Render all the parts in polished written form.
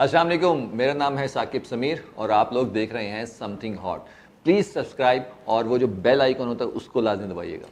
अस्सलाम वालेकुम, मेरा नाम है साकिब समीर और आप लोग देख रहे हैं समथिंग हॉट। प्लीज़ सब्सक्राइब और वो जो बेल आइकन होता है उसको लाजमी दबाइएगा।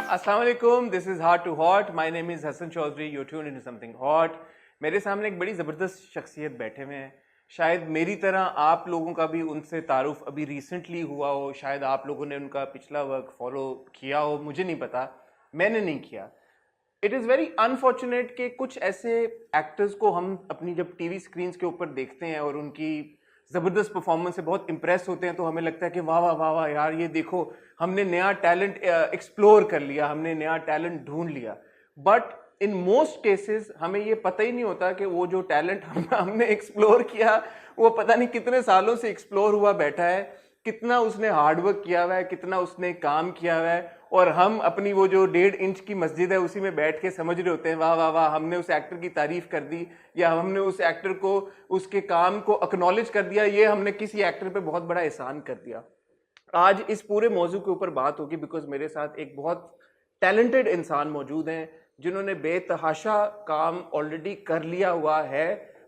अस्सलाम वालेकुम, this is heart to hot. My name is Hasan Chaudhry. You tune into something hot. मेरे सामने एक बड़ी ज़बरदस्त शख्सियत बैठे हुए हैं। शायद मेरी तरह आप लोगों का भी उनसे तारुफ अभी रिसेंटली हुआ हो, शायद आप लोगों ने उनका पिछला वर्क फॉलो किया हो, मुझे नहीं पता, मैंने नहीं किया। इट इज़ वेरी अनफॉर्चुनेट कि कुछ ऐसे एक्टर्स को हम अपनी जब टीवी स्क्रीन के ऊपर देखते हैं और उनकी ज़बरदस्त परफॉर्मेंस से बहुत इंप्रेस होते हैं, तो हमें लगता है कि वाह वाह वाह वाह यार, ये देखो हमने नया टैलेंट एक्सप्लोर कर लिया, हमने नया टैलेंट ढूंढ लिया। बट इन मोस्ट केसेस हमें ये पता ही नहीं होता कि वो जो टैलेंट हमने एक्सप्लोर किया वो पता नहीं कितने सालों से एक्सप्लोर हुआ बैठा है, कितना उसने हार्डवर्क किया हुआ है, कितना उसने काम किया हुआ है, और हम अपनी वो जो 1.5 इंच की मस्जिद है उसी में बैठ के समझ रहे होते हैं वाह वाह वाह, हमने उस एक्टर की तारीफ कर दी या हमने उस एक्टर को उसके काम को एक्नॉलेज कर दिया, ये हमने किसी एक्टर पे बहुत बड़ा एहसान कर दिया। आज इस पूरे मौजू के ऊपर बात होगी बिकॉज मेरे साथ एक बहुत टैलेंटेड इंसान मौजूद हैं जिन्होंने बेतहाशा काम ऑलरेडी कर लिया हुआ है,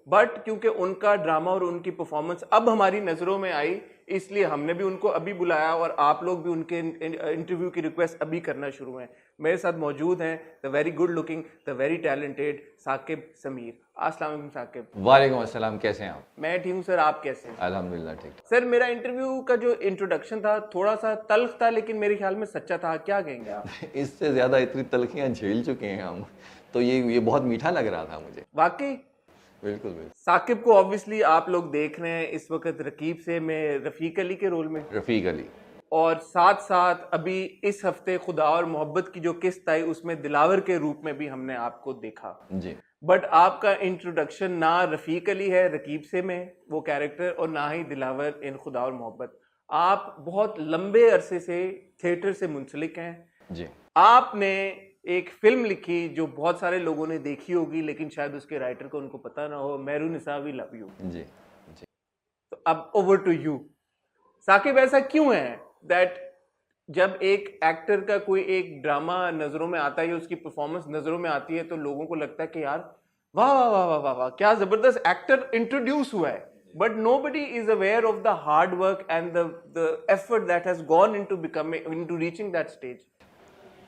बट क्योंकि उनका ड्रामा और उनकी परफॉर्मेंस अब हमारी नज़रों में आई, इसलिए हमने भी उनको अभी बुलाया और आप लोग भी उनके इंटरव्यू की रिक्वेस्ट अभी करना शुरू हैं। मेरे साथ मौजूद हैं the very good looking, the very talented Saqib Sameer. अस्सलाम वालेकुम साकिब। वालेकुम अस्सलाम, कैसे हैं आप? मैं ठीक हूँ सर, आप कैसे हैं? अल्हम्दुलिल्लाह ठीक। सर, मेरा इंटरव्यू का जो इंट्रोडक्शन था थोड़ा सा तल्ख था, लेकिन मेरे ख्याल में सच्चा था, क्या कहेंगे आप? इससे ज़्यादा इतनी तलखियाँ झेल चुके हैं हम, तो ये बहुत मीठा लग रहा था मुझे। वाकई बिल्कुल बिल्कुल। साकिब को ऑब्वियसली आप लोग देख रहे हैं इस वक्त रकीब से में रफ़ीक अली के रोल में, रफ़ीक अली, और साथ साथ अभी इस हफ्ते खुदा और मोहब्बत की जो किस्त आई उसमें दिलावर के रूप में भी हमने आपको देखा जी। बट आपका इंट्रोडक्शन ना रफ़ीक अली है रकीब से में वो कैरेक्टर, और ना ही दिलावर इन खुदा और मोहब्बत। आप बहुत लंबे अरसे से थिएटर से मुंसलिक हैं जी। आपने एक फिल्म लिखी जो बहुत सारे लोगों ने देखी होगी, लेकिन शायद उसके राइटर को उनको पता ना हो, मेहरू निसा वी लव यू। जी जी। तो अब ओवर टू यू साकिब, ऐसा क्यों है दैट जब एक एक्टर का कोई एक ड्रामा नजरों में आता है या उसकी परफॉर्मेंस नजरों में आती है तो लोगों को लगता है कि यार वाह वाह वाह वाह वाह वाह, क्या जबरदस्त एक्टर इंट्रोड्यूस हुआ है, but nobody is aware of the hard work and the effort that has gone into becoming into reaching that stage.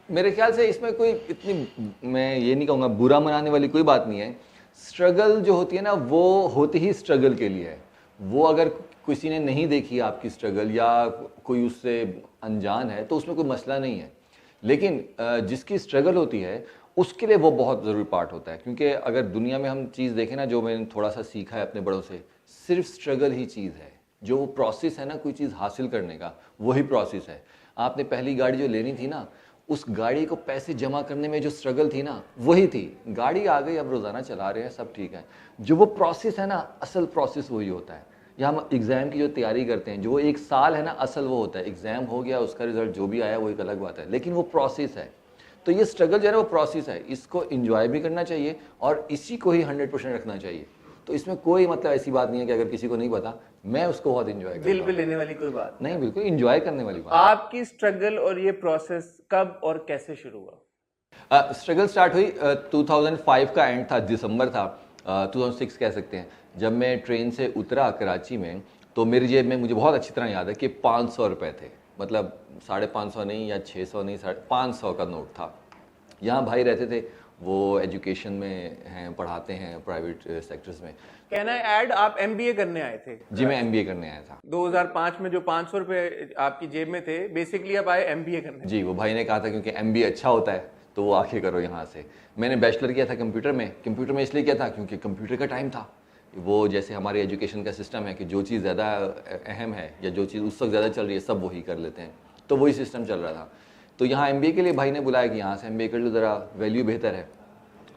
मेरे ख्याल से इसमें कोई इतनी, मैं ये नहीं कहूँगा बुरा मनाने वाली कोई बात नहीं है। स्ट्रगल जो होती है ना, वो होती ही स्ट्रगल के लिए है। वो अगर किसी ने नहीं देखी आपकी स्ट्रगल या कोई उससे अनजान है तो उसमें कोई मसला नहीं है, लेकिन जिसकी स्ट्रगल होती है उसके लिए वो बहुत ज़रूरी पार्ट होता है। क्योंकि अगर दुनिया में हम चीज़ देखें ना, जो मैंने थोड़ा सा सीखा है अपने बड़ों से, सिर्फ स्ट्रगल ही चीज़ है। जो वो प्रोसेस है ना कोई चीज़ हासिल करने का, वही प्रोसेस है। आपने पहली गाड़ी जो लेनी थी ना, उस गाड़ी को पैसे जमा करने में जो स्ट्रगल थी ना, वही थी। गाड़ी आ गई, अब रोज़ाना चला रहे हैं, सब ठीक है। जो वो प्रोसेस है ना, असल प्रोसेस वही होता है। या हम एग्ज़ाम की जो तैयारी करते हैं, जो एक साल है ना, असल वो होता है। एग्ज़ाम हो गया, उसका रिजल्ट जो भी आया वो एक अलग बात है, लेकिन वो प्रोसेस है। तो ये स्ट्रगल जो है ना, वो प्रोसेस है। इसको इंजॉय भी करना चाहिए और इसी को ही 100% रखना चाहिए। तो इसमें कोई मतलब ऐसी बात नहीं है कि अगर किसी को नहीं पता, मैं उसको बहुत इंजॉय करता हूं। दिल पे लेने वाली कोई बात नहीं, बिल्कुल इंजॉय करने वाली बात। आपकी स्ट्रगल और ये प्रोसेस कब और कैसे शुरू हुआ? स्ट्रगल स्टार्ट हुई 2005 का एंड था, दिसंबर था, 2006 कह सकते हैं। जब मैं ट्रेन से उतरा कराची में, तो मेरी जेब में, मुझे बहुत अच्छी तरह याद है कि 500 रुपये थे। मतलब 550 नहीं या 600 नहीं, 550 का नोट था। यहाँ भाई रहते थे, वो एजुकेशन में हैं, पढ़ाते हैं प्राइवेट सेक्टर्स में। कहना है ऐड, आप एमबीए करने आए थे? जी, मैं एमबीए करने आया था 2005 में। जो 500 रुपए आपकी जेब में थे, बेसिकली आप आए एमबीए करने। जी, वो भाई ने कहा था क्योंकि एमबीए अच्छा होता है तो वो आके करो यहाँ से। मैंने बैचलर किया था कंप्यूटर में इसलिए किया था क्योंकि कंप्यूटर का टाइम था। वो जैसे हमारे एजुकेशन का सिस्टम है कि जो चीज़ ज़्यादा अहम है या जो चीज़ उस वक्त ज़्यादा चल रही है, सब वही कर लेते हैं। तो वही सिस्टम चल रहा था। तो यहाँ एमबीए के लिए भाई ने बुलाया कि यहाँ से एमबीए कर लो, ज़रा वैल्यू बेहतर है,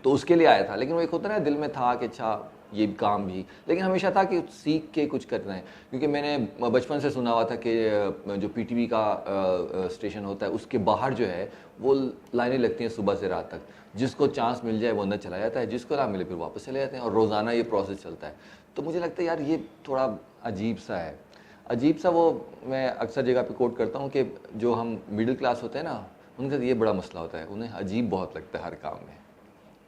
तो उसके लिए आया था। लेकिन वो एक होता ना, दिल में था कि अच्छा ये काम भी, लेकिन हमेशा था कि सीख के कुछ करना है। क्योंकि मैंने बचपन से सुना हुआ था कि जो पीटीवी का स्टेशन होता है, उसके बाहर जो है वो लाइनें लगती हैं सुबह से रात तक। जिसको चांस मिल जाए वो अंदर चला जाता है, जिसको ना मिले फिर वापस चले जाते हैं, और रोज़ाना ये प्रोसेस चलता है। तो मुझे लगता है यार ये थोड़ा अजीब सा है, अजीब सा। वो मैं अक्सर जगह पे कोट करता हूँ कि जो हम मिडिल क्लास होते हैं ना, उनका ये बड़ा मसला होता है, उन्हें अजीब बहुत लगता है हर काम में।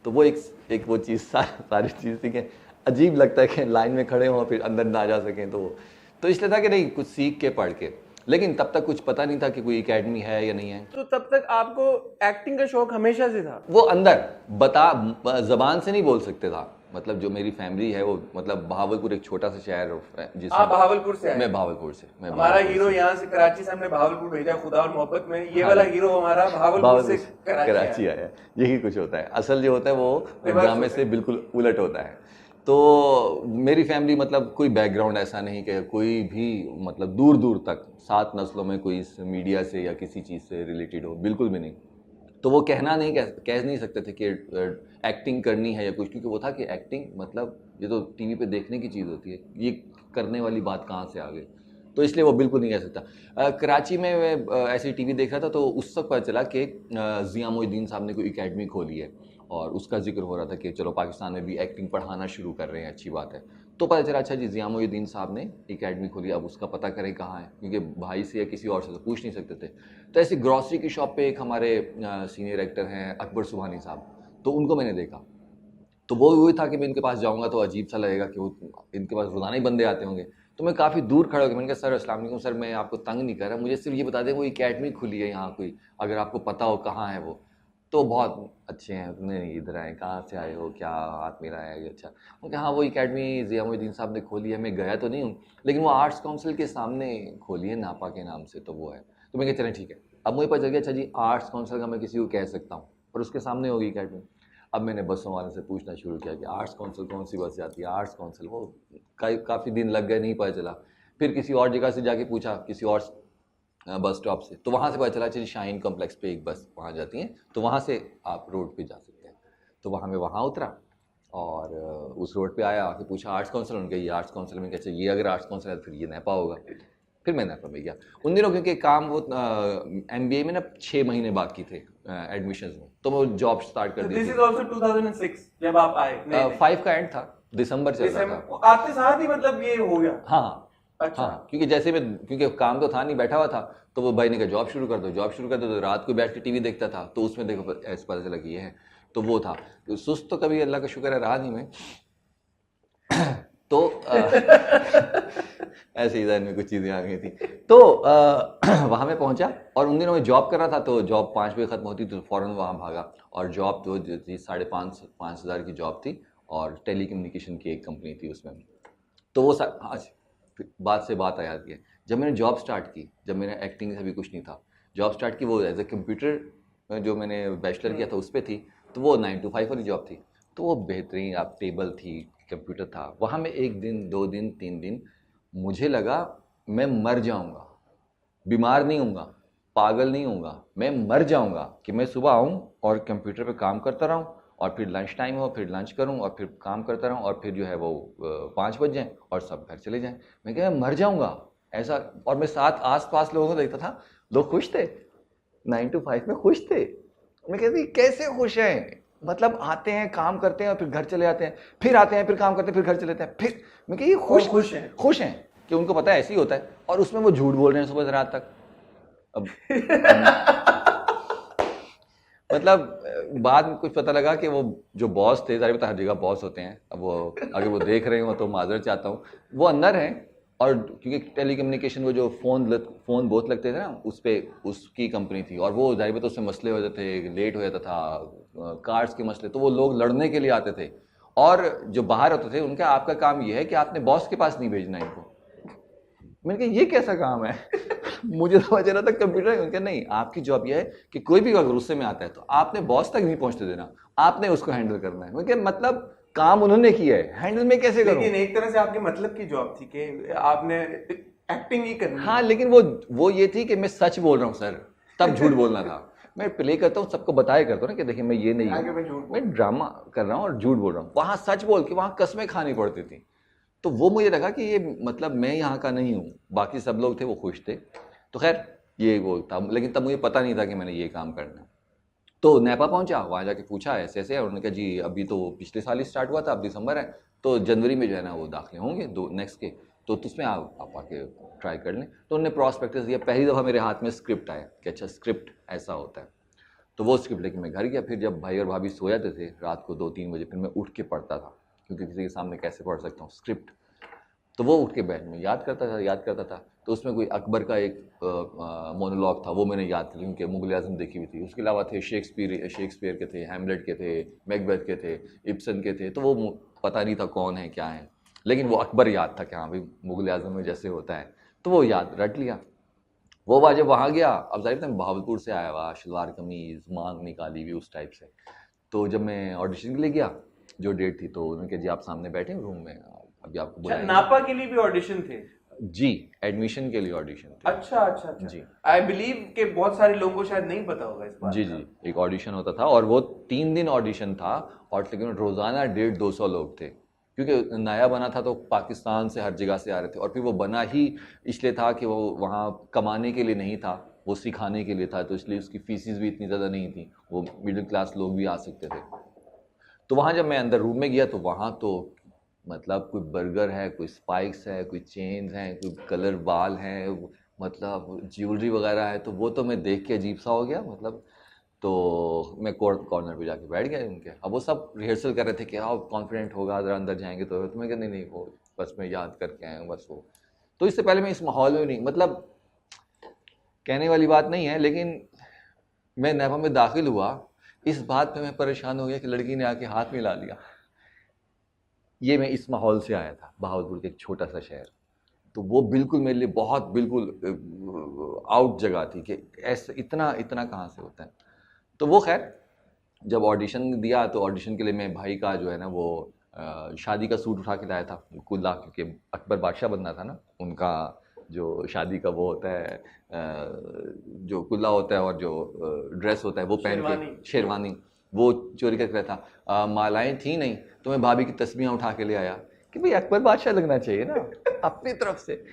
तो वो एक वो चीज़ सारी चीज़ थी कि अजीब लगता है कि लाइन में खड़े हों फिर अंदर ना जा सकें। तो इसलिए था कि नहीं, कुछ सीख के पढ़ के, लेकिन तब तक कुछ पता नहीं था कि कोई एकेडमी है या नहीं है। तो तब तक आपको एक्टिंग का शौक हमेशा से था? वो अंदर जबान से नहीं बोल सकते था। मतलब जो मेरी फैमिली है वो, मतलब भावलपुर एक छोटा सा शहर है जिसमें आप भावलपुर से आए? मैं भावलपुर से। हमारा हीरो यहाँ से कराची से हमने भावलपुर भेजा खुदा और मोहब्बत में, ये वाला हीरो हमारा भावलपुर से कराची आया। यही कुछ होता है, असल जो होता है वो ड्रामे से बिल्कुल उलट होता है। तो मेरी फैमिली मतलब कोई बैकग्राउंड ऐसा नहीं कि कोई भी मतलब दूर दूर तक 7 नस्लों में कोई मीडिया से या किसी चीज़ से रिलेटेड हो, बिल्कुल भी नहीं। तो वो कहना नहीं कह नहीं सकते थे कि एक्टिंग करनी है या कुछ, क्योंकि वो था कि एक्टिंग मतलब ये तो टीवी पे देखने की चीज़ होती है, ये करने वाली बात कहाँ से आ गई। तो इसलिए वो बिल्कुल नहीं कह सकता। कराची में मैं ऐसे टीवी देख रहा था तो उस वक्त पता चला कि ज़िया मोइनुद्दीन साहब ने कोई एकेडमी खोली है और उसका जिक्र हो रहा था कि चलो पाकिस्तान में भी एक्टिंग पढ़ाना शुरू कर रहे हैं, अच्छी बात है। तो पता चला अच्छा जी ज़िया मोइनुद्दीन साहब ने एकेडमी खोली, अब उसका पता करें कहाँ है, क्योंकि भाई से या किसी और से तो पूछ नहीं सकते थे। तो ऐसी ग्रॉसरी की शॉप पे एक हमारे सीनियर एक्टर हैं अकबर सुबहानी साहब, तो उनको मैंने देखा। तो वो वही था कि मैं इनके पास जाऊँगा तो अजीब सा लगेगा कि वो इनके पास रोज़ाना ही बंदे आते होंगे। तो मैं काफ़ी दूर खड़ा हो गया, मैंने कहा सर अस्सलाम वालेकुम सर, मैं आपको तंग नहीं कर रहा, मुझे सिर्फ ये बता दें वो एकेडमी खुली है यहाँ कोई, अगर आपको पता हो कहाँ है वो। तो बहुत अच्छे हैं, नहीं इधर आए, कहाँ से आए हो, क्या हाथ मेरा है, अच्छा। उनके हाँ वो एकेडमी ज़िया मोइनुद्दीन साहब ने खोली है, मैं गया तो नहीं हूँ, लेकिन वो आर्ट्स काउंसिल के सामने खोली है, नापा के नाम से, तो वो है। तो मैं कहा चलें ठीक है। अब मुझे पता चल गया अच्छा जी आर्ट्स काउंसिल का मैं किसी को कह सकता हूँ, पर उसके सामने होगी एकेडमी। अब मैंने बसों वाले से पूछना शुरू किया कि आर्ट्स काउंसिल कौन सी बस जाती है, आर्ट्स काउंसिल, वो काफ़ी दिन लग गए, नहीं पता चला। फिर किसी और जगह से जाके पूछा, किसी और बस स्टॉप से, तो वहाँ से पता चला चलिए शाहीन कॉम्प्लेक्स पे एक बस वहाँ जाती है, तो वहाँ से आप रोड पे जा सकते हैं। तो वहाँ मैं वहाँ उतरा और उस रोड पे आया, आके पूछा आर्ट्स काउंसिल, उनके ये आर्ट्स काउंसिल में कैसे, ये अगर आर्ट्स काउंसिल है तो फिर ये नैपा होगा। फिर मैं नैपा में गया उन दिनों, क्योंकि काम वो MBA में ना 6 महीने बाकी थे एडमिशन में, तो वो जॉब स्टार्ट कर दी। दिस इज आल्सो 2006 जब आप आए? 5 का एंड था, दिसंबर चल रहा था। आते साथ ही मतलब ये हो गया? हाँ अच्छा। हाँ, क्योंकि जैसे मैं, क्योंकि काम तो था नहीं, बैठा हुआ था, तो वो भाई ने कहा जॉब शुरू कर दो, जॉब शुरू कर दो। तो रात को बैठ के टीवी देखता था, तो उसमें देखो ऐसे पता चला कि ये है, तो वो था। तो सुस्त तो कभी अल्लाह का शुक्र है रहा नहीं मैं। तो ऐसे ही में कुछ चीज़ें आ गई थी। तो वहाँ मैं पहुँचा और उन दिनों में जॉब कर रहा था, तो जॉब 5 बजे ख़त्म होती तो फ़ौरन वहाँ भागा। और जॉब तो जो थी 5,500 हज़ार की जॉब थी और टेली कम्युनिकेशन की एक कंपनी थी उसमें। तो वो आज बात से बात आ जाती है, जब मैंने जॉब स्टार्ट की, जब मैंने एक्टिंग से भी कुछ नहीं था, जॉब स्टार्ट की वो एज ए कंप्यूटर जो मैंने बैचलर किया था उस पर थी, तो वो 9 to 5 वाली जॉब थी। तो वो बेहतरीन, आप टेबल थी, कंप्यूटर था। वहाँ मैं 1 दिन 2 दिन 3 दिन मुझे लगा मैं मर जाऊँगा, बीमार नहीं होऊंगा, पागल नहीं होऊंगा, मैं मर जाऊँगा कि मैं सुबह आऊँ और कंप्यूटर पे काम करता रहूँ और फिर लंच टाइम हो, फिर लंच करूं और फिर काम करता रहूं और फिर जो है वो 5 बज जाएं और सब घर चले जाएं। मैं क्या मैं मर जाऊंगा ऐसा। और मैं साथ आस पास लोगों को देखता था, लोग खुश थे, 9 to 5 में खुश थे। मैं कहती कैसे खुश हैं, मतलब आते हैं काम करते हैं और फिर घर चले जाते हैं, फिर आते हैं फिर काम करते हैं फिर घर चले जाते हैं, फिर मैं कह ये खुश हैं कि उनको पता है ऐसे ही होता है। और उसमें वो झूठ बोल रहे हैं सुबह से रात तक। अब मतलब बाद में कुछ पता लगा कि वो जो बॉस थे, जाहिर बता हर जगह बॉस होते हैं, अब वो अगर वो देख रहे हो तो माजरत चाहता हूँ, वो अंदर हैं। और क्योंकि टेली कम्युनिकेशन वो जो फ़ोन बहुत लगते थे ना, उस पर उसकी कंपनी थी और वो जाहिर तो उसमें मसले हो जाते थे, लेट हो जाता था, कार्ड्स के मसले, तो वो लोग लड़ने के लिए आते थे। और जो बाहर होते थे उनका आपका काम ये है कि आपने बॉस के पास नहीं भेजना इनको। मैंने कहा ये कैसा काम है? मुझे तो बचा रहा था कंप्यूटर। उनका नहीं, आपकी जॉब ये है कि कोई भी अगर गुस्से में आता है तो आपने बॉस तक नहीं पहुंचते देना, आपने उसको हैंडल करना है। उनके मतलब काम उन्होंने किया है, हैंडल में कैसे करूं? लेकिन एक तरह से आपके मतलब की जॉब थी कि आपने एक्टिंग ही करनी। हाँ, लेकिन वो ये थी कि मैं सच बोल रहा हूँ सर, तब झूठ बोलना था। मैं प्ले करता हूँ, सबको बताया करता हूँ ना कि देखिए मैं ये नहीं हूँ, मैं ड्रामा कर रहा हूँ और झूठ बोल रहा हूँ। वहाँ सच बोल के वहाँ कस्में खानी पड़ती थी। तो वो मुझे लगा कि ये मतलब मैं यहाँ का नहीं हूँ, बाकी सब लोग थे वो खुश थे। तो खैर ये वो था, लेकिन तब मुझे पता नहीं था कि मैंने ये काम करना है। तो नैपा पहुंचा, वहाँ जाके पूछा ऐसे ऐसे, और उन्होंने कहा जी अभी तो पिछले साल ही स्टार्ट हुआ था, अब दिसंबर है तो जनवरी में जो है ना वो दाखिले होंगे दो नेक्स्ट के, तो उसमें आप आके ट्राई कर लें। तो उन्होंने प्रॉस्पेक्टस दिया, पहली दफ़ा मेरे हाथ में स्क्रिप्ट आया कि अच्छा स्क्रिप्ट ऐसा होता है। तो वो स्क्रिप्ट लेके मैं घर गया। फिर जब भाई और भाभी सो जाते थे रात को 2-3 बजे, फिर मैं उठ के पढ़ता था, क्योंकि किसी के सामने कैसे पढ़ सकता हूँ स्क्रिप्ट। तो वो उठ के बैठ में याद करता था। तो उसमें कोई अकबर का एक मोनोलॉग था, वो मैंने याद किया क्योंकि मुगल आज़म देखी हुई थी। उसके अलावा थे शेक्सपियर के थे, हैमलेट के थे, मैकबेथ के थे, इब्सन के थे। तो वो पता नहीं था कौन है क्या है, लेकिन वो अकबर याद था कि हाँ भाई मुगल आज़म में जैसे होता है, तो वो याद रट लिया। वो बात जब वहाँ गया, अब जाहिर था मैं बहावलपुर से आया हुआ, शलवार कमीज़ मांग निकाली हुई उस टाइप से। तो जब मैं ऑडिशन के लिए गया, जो डेट थी, तो उन्होंने कहा जी आप सामने बैठे हैं रूम में, अभी आपको बुलाएंगे। नापा के लिए भी ऑडिशन थे? जी, एडमिशन के लिए ऑडिशन थे। अच्छा जी। आई बिलीव कि बहुत सारे लोगों को शायद नहीं पता होगा इस बात जी का। जी, एक ऑडिशन होता था और वो 3 दिन ऑडिशन था, और लेकिन रोज़ाना 150-200 लोग थे, क्योंकि नया बना था तो पाकिस्तान से हर जगह से आ रहे थे। और फिर वो बना ही इसलिए था कि वो वहाँ कमाने के लिए नहीं था, वो सिखाने के लिए था, तो इसलिए उसकी फीसिस भी इतनी ज़्यादा नहीं थी, वो मिडिल क्लास लोग भी आ सकते थे। तो वहाँ जब मैं अंदर रूम में गया, तो वहाँ तो मतलब कोई बर्गर है, कोई स्पाइक्स है, कोई चेन्स हैं, कोई कलर बाल हैं, मतलब ज्वेलरी वगैरह है। तो वो तो मैं देख के अजीब सा हो गया, मतलब। तो मैं कॉर्नर पे जाके बैठ गया उनके। अब वो सब रिहर्सल कर रहे थे कि हाँ कॉन्फिडेंट होगा, ज़रा अंदर जाएंगे तो मैं कहते नहीं वो बस मैं याद करके आया हूँ बस वो। तो इससे पहले मैं इस माहौल में नहीं, मतलब कहने वाली बात नहीं है, लेकिन मैं नैपा में दाखिल हुआ, इस बात पे मैं परेशान हो गया कि लड़की ने आके हाथ मिला लिया। ये मैं इस माहौल से आया था, बहावलपुर के एक छोटा सा शहर। तो वो बिल्कुल मेरे लिए बहुत बिल्कुल आउट जगह थी कि ऐसे इतना इतना कहाँ से होता है। तो वो खैर जब ऑडिशन दिया, तो ऑडिशन के लिए मैं भाई का जो है ना वो शादी का सूट उठा के लाया था कुल्ला, क्योंकि अकबर बादशाह बनना था ना, उनका जो शादी का वो होता है जो कुल्ला होता है और जो ड्रेस होता है वो पहन के, शेरवानी, वो चोरी करके लाया था। मालाएं थी नहीं, तो मैं भाभी की तस्बीहां उठा के ले आया कि भाई अकबर बादशाह लगना चाहिए ना अपनी तरफ से।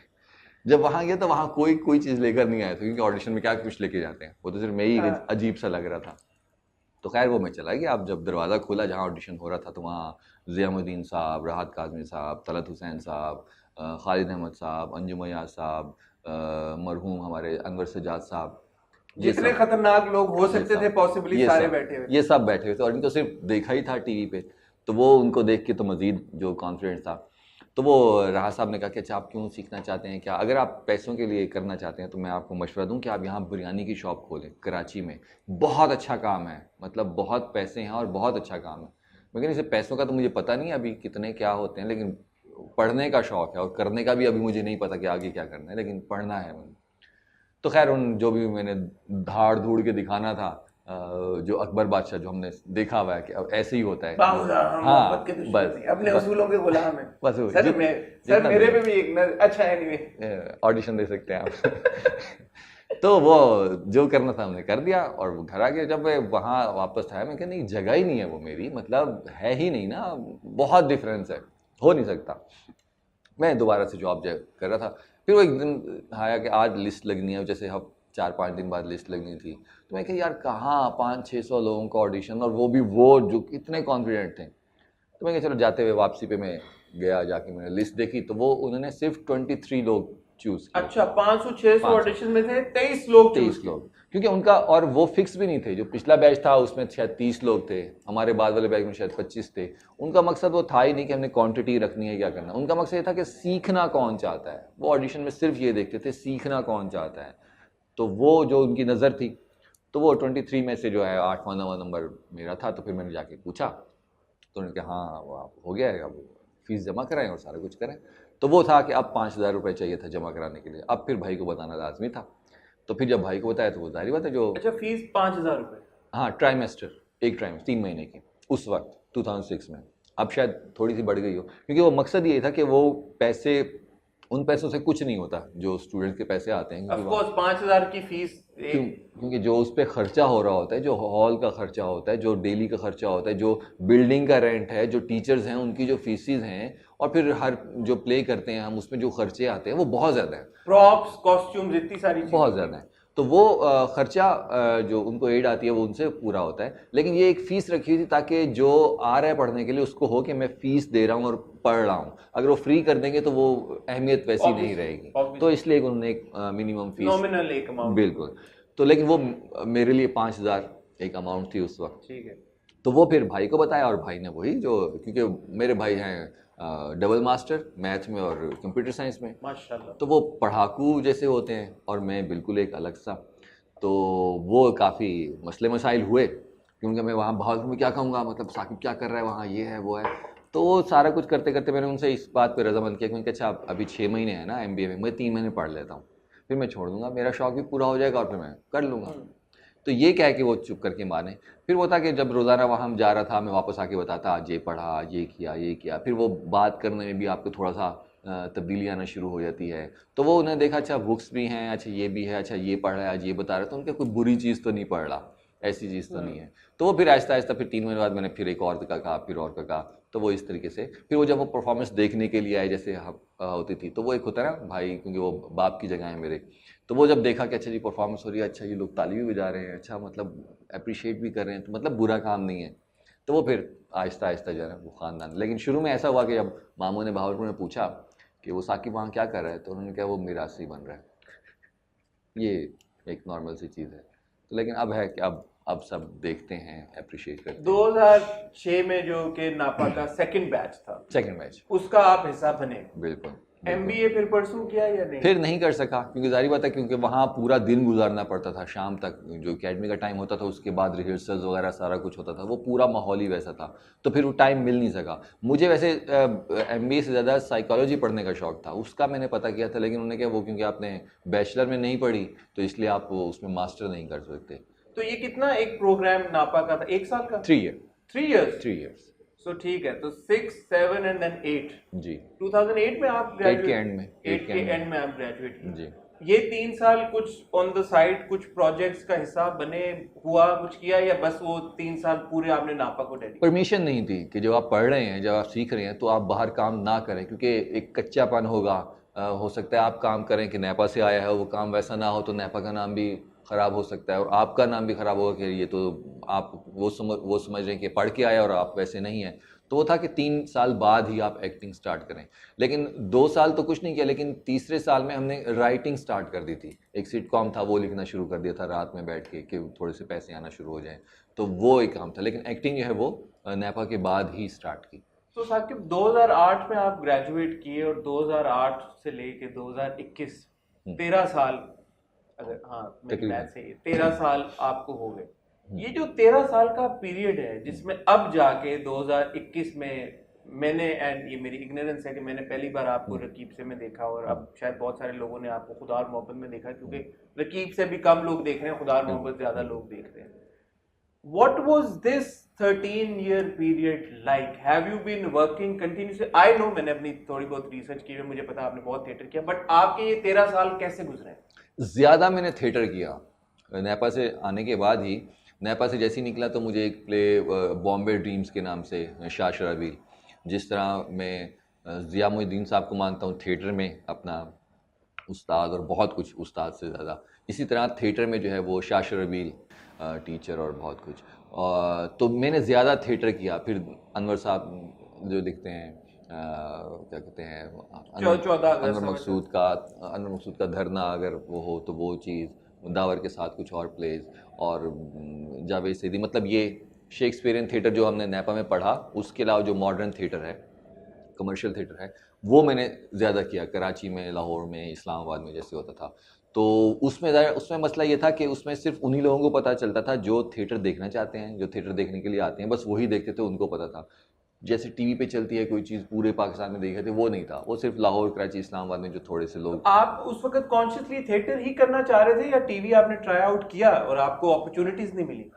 जब वहाँ गया तो वहाँ कोई चीज़ लेकर नहीं आया था, क्योंकि ऑडिशन में क्या कुछ लेके जाते हैं, वो तो सिर्फ मैं ही अजीब सा लग रहा था। तो खैर वो मैं चला गया। अब जब दरवाज़ा खोला जहाँ ऑडिशन हो रहा था, तो वहाँ ज़ियामुद्दीन साहब, राहत काज़मी साहब, तलत हुसैन साहब, खालिद अहमद साहब, अंजुम अय्याज साहब, मरहूम हमारे अनवर सज्जाद साहब, जितने खतरनाक लोग हो सकते थे पॉसिबली सारे बैठे हुए, ये सब बैठे हुए थे। और इनको सिर्फ देखा ही था टीवी पे, तो वो उनको देख के तो मज़ीद जो कॉन्फिडेंस था। तो वो राह साहब ने कहा कि अच्छा आप क्यों सीखना चाहते हैं, क्या अगर आप पैसों के लिए करना चाहते हैं तो मैं आपको मशवरा दूं कि आप यहाँ बिरयानी की शॉप खोलें कराची में, बहुत अच्छा काम है, मतलब बहुत पैसे हैं और बहुत अच्छा काम है। लेकिन इसे पैसों का तो मुझे पता नहीं अभी कितने क्या होते हैं, लेकिन पढ़ने का शौक़ है और करने का भी अभी मुझे नहीं पता कि आगे क्या करना है, लेकिन पढ़ना है मुझे। तो खैर उन जो भी मैंने धाड़ धूड़ के दिखाना था, जो अकबर बादशाह जो हमने देखा हुआ है कि अब ऐसे ही होता है, हाँ बस अपने उसूलों के गुलाम है बस। सर मेरे पे भी एक अच्छा एनीवे ऑडिशन दे सकते हैं आप तो वो जो करना था हमने कर दिया और घर आ गया। जब मैं वहाँ वापस आया, मैं कहा नहीं जगह ही नहीं है वो मेरी, मतलब है ही नहीं ना, बहुत डिफरेंस है, हो नहीं सकता। मैं दोबारा से जॉब कर रहा था। फिर वो एक दिन आया कि आज लिस्ट लगनी है, जैसे हम 4-5 दिन बाद लिस्ट लगनी थी। तो मैं कहा यार कहाँ 500-600 लोगों का ऑडिशन, और वो भी वो जो कितने कॉन्फिडेंट थे। तो मैं कहा चलो जाते हुए वापसी पे मैं गया, जाके मैंने लिस्ट देखी, तो वो उन्होंने सिर्फ 23 लोग चूज़ किए। अच्छा 500-600 ऑडिशन में थे 23 लोग, क्योंकि उनका और वो फिक्स भी नहीं थे। जो पिछला बैच था उसमें शायद 30 लोग थे, हमारे बाद वाले बैच में शायद 25 थे। उनका मकसद वो था ही नहीं कि हमने क्वांटिटी रखनी है क्या करना, उनका मकसद ये था कि सीखना कौन चाहता है। वो ऑडिशन में सिर्फ ये देखते थे सीखना कौन चाहता है। तो वो जो उनकी नज़र थी, तो वो 23 में से जो है 8वां नंबर मेरा था। तो फिर मैंने जाके पूछा, तो उन्होंने कहा हाँ वो हो गया है, अब फीस जमा कराएं और सारा कुछ करें। तो वो था कि अब 5,000 रुपये चाहिए था जमा कराने के लिए। अब फिर भाई को बताना लाजमी था। तो फिर जब भाई को बताया तो वो जाहिर बात है जो अच्छा फीस 5,000 रुपये, हाँ ट्राइमेस्टर, एक ट्राइमेस्टर 3 महीने की उस वक्त 2006 में। अब शायद थोड़ी सी बढ़ गई हो, क्योंकि वो मकसद ये था कि वो पैसे, उन पैसों से कुछ नहीं होता जो स्टूडेंट के पैसे आते हैं, क्योंकि 5,000 की फीस क्योंकि जो उस पर खर्चा हो रहा होता है, जो हॉल का खर्चा होता है, जो डेली का खर्चा होता है, जो बिल्डिंग का रेंट है, जो टीचर्स हैं उनकी जो फीसिस हैं, और फिर हर जो प्ले करते हैं हम उसमें जो खर्चे आते हैं वो बहुत ज़्यादा है। प्रॉप्स, कॉस्ट्यूम्स, इतनी सारी बहुत ज़्यादा है। तो वो खर्चा जो उनको एड आती है वो उनसे पूरा होता है। लेकिन ये एक फ़ीस रखी हुई थी ताकि जो आ रहा है पढ़ने के लिए उसको हो कि मैं फ़ीस दे रहा हूँ और पढ़ रहा हूँ। अगर वो फ्री कर देंगे तो वो अहमियत वैसी नहीं रहेगी, तो इसलिए उन्होंने एक मिनिमम फ़ीस, नॉमिनल एक अमाउंट, बिल्कुल। तो लेकिन वो मेरे लिए 5,000 एक अमाउंट थी उस वक्त। ठीक है। तो वो फिर भाई को बताया और भाई ने वही जो, क्योंकि मेरे भाई हैं डबल मास्टर मैथ में और कंप्यूटर साइंस में, माशाल्लाह। तो वो पढ़ाकू जैसे होते हैं और मैं बिल्कुल एक अलग सा। तो वो काफ़ी मसले मसाइल हुए क्योंकि मैं वहाँ भाग में क्या कहूँगा, मतलब साकिब क्या कर रहा है वहाँ, ये है वो है। तो वो सारा कुछ करते करते मैंने उनसे इस बात पे रजामंद किया क्योंकि अच्छा अभी 6 महीने हैं ना MBA में, मैं 3 महीने पढ़ लेता हूँ, फिर मैं छोड़ दूंगा, मेरा शौक भी पूरा हो जाएगा और फिर मैं कर लूँगा। तो ये कह के वो चुप करके माने। फिर वो था कि जब रोज़ाना वहाँ हम जा रहा था, मैं वापस आके बताता आज ये पढ़ा, आज ये किया, ये किया। फिर वो बात करने में भी आपको थोड़ा सा तब्दीली आना शुरू हो जाती है। तो वो उन्हें देखा अच्छा बुक्स भी हैं, अच्छा ये भी है, अच्छा ये पढ़ रहा है, आज ये बता रहा है, तो उनका कोई बुरी चीज़ तो नहीं पढ़ रहा, ऐसी चीज़ तो नहीं है। तो वो फिर आहिस्ता आहिस्ता फिर 3 महीने बाद मैंने फिर एक और का कहा, फिर और का कहा। तो वो इस तरीके से फिर वो जब वो परफॉर्मेंस देखने के लिए आए जैसे होती थी, तो वो एक होता है ना भाई, क्योंकि वो बाप की जगह है मेरे, तो वो जब देखा कि अच्छा जी परफॉर्मेंस हो रही है, अच्छा ये लोग ताली भी बजा रहे हैं, अच्छा मतलब अप्रिशिएट भी कर रहे हैं, तो मतलब बुरा काम नहीं है। तो वो फिर आहिस्ता आहिस्ता जो है वो ख़ानदान। लेकिन शुरू में ऐसा हुआ कि जब मामू ने भावलपुर में पूछा कि वो साकिब वहाँ क्या कर रहा है, तो उन्होंने कहा वो मिरासी बन रहा है। ये एक नॉर्मल सी चीज़ है। तो लेकिन अब है कि अब सब देखते हैं, अप्रिशिएट करते हैं। 2006 में जो कि नापा का सेकंड बैच था, सेकंड बैच, उसका आप हिस्सा बने। बिल्कुल। MBA फिर परसू किया या नहीं? फिर नहीं कर सका क्योंकि जाहिर बात है, क्योंकि वहाँ पूरा दिन गुजारना पड़ता था, शाम तक जो एकेडमी का टाइम होता था, उसके बाद रिहर्सल्स वगैरह सारा कुछ होता था, वो पूरा माहौल ही वैसा था, तो फिर वो टाइम मिल नहीं सका। मुझे वैसे MBA से ज़्यादा साइकोलॉजी पढ़ने का शौक था, उसका मैंने पता किया था, लेकिन उन्होंने कहा वो क्योंकि आपने बैचलर में नहीं पढ़ी तो इसलिए आप उसमें मास्टर नहीं कर सकते। तो ये कितना एक प्रोग्राम नापा का था, 1 साल का? 3 ईयर। 3 years? 3 ईयर्स। सो ठीक है, तो 6, 7 एंड देन 8। जी। 2008 में आप 8 ग्रेजुएट? के एंड में। 8 के एंड में आप ग्रेजुएट किए। जी। ये 3 साल कुछ ऑन द साइड कुछ प्रोजेक्ट्स का हिस्सा बने, हुआ कुछ किया, या बस वो 3 साल पूरे आपने नापा को डेडिकेट? परमिशन नहीं थी कि जब आप पढ़ रहे हैं, जब आप सीख रहे हैं, तो आप बाहर काम ना करें क्योंकि एक कच्चापन होगा। हो सकता है आप काम करें कि नैपा से आया है, वो काम वैसा ना हो तो नैपा का नाम भी ख़राब हो सकता है और आपका नाम भी ख़राब होगा कि ये तो आप वो समझ रहे हैं कि पढ़ के आया और आप वैसे नहीं हैं। तो वो था कि 3 साल बाद ही आप एक्टिंग स्टार्ट करें। लेकिन 2 साल तो कुछ नहीं किया, लेकिन तीसरे साल में हमने राइटिंग स्टार्ट कर दी थी। एक सिटकॉम था, वो लिखना शुरू कर दिया था रात में बैठ के कि थोड़े से पैसे आना शुरू हो जाएं, तो वो एक काम था। लेकिन एक्टिंग जो है वो नैपा के बाद ही स्टार्ट की। तो साकिब 2008 में आप ग्रेजुएट किए और 2008 से लेके 2021 13 साल, अगर हाँ मेरी मैथ सही है, 13 साल आपको हो गए। ये जो 13 साल का पीरियड है जिसमें अब जाके 2021 में मैंने, एंड ये मेरी इग्नोरेंस है कि मैंने पहली बार आपको रकीब से में देखा और अब शायद बहुत सारे लोगों ने आपको खुदा और मोहब्बत में देखा, क्योंकि रकीब से भी कम लोग देख रहे हैं, खुदा और मोहब्बत ज्यादा लोग देख रहे हैं। What was this 13-year period like? Have you been working continuously? I know मैंने अपनी थोड़ी बहुत रिसर्च की है, मुझे पता आपने बहुत थिएटर किया, बट आपके ये 13 साल कैसे गुजरे? ज़्यादा मैंने थिएटर किया नैपा से आने के बाद ही। नैपा से जैसे ही निकला तो मुझे एक प्ले बॉम्बे ड्रीम्स के नाम से शाह शराबी, जिस तरह मैं ज़िया मोइनुद्दीन साहब को मानता हूँ थिएटर में अपना उस्ताद और बहुत कुछ उस्ताद से ज़्यादा, इसी तरह थिएटर में जो है वो शाह शराबी टीचर और बहुत कुछ। तो मैंने ज़्यादा थिएटर किया। फिर अनवर साहब जो लिखते हैं क्या कहते हैं, अनवर मकसूद का धरना अगर वो हो तो वो चीज़, दावर के साथ कुछ और प्लेज, और जावेद सईदी, मतलब ये शेक्सपियरियन थिएटर जो हमने नैपा में पढ़ा, उसके अलावा जो मॉडर्न थिएटर है, कमर्शियल थिएटर है, वो मैंने ज़्यादा किया। कराची में, लाहौर में, इस्लामाबाद में जैसे होता था। तो उसमें मसला ये था कि उसमें सिर्फ उन्हीं लोगों को पता चलता था जो थिएटर देखना चाहते हैं, जो थिएटर देखने के लिए आते हैं, बस वही देखते थे, उनको पता था। जैसे टीवी पे चलती है कोई चीज़ पूरे पाकिस्तान में देखे थे, वो नहीं था। वो सिर्फ लाहौर, कराची, इस्लामाबाद में जो थोड़े से लोग। आप उस वक्त कॉन्शियसली थिएटर ही करना चाह रहे थे या टीवी आपने ट्राई आउट किया और आपको अपॉर्चुनिटीज नहीं मिली?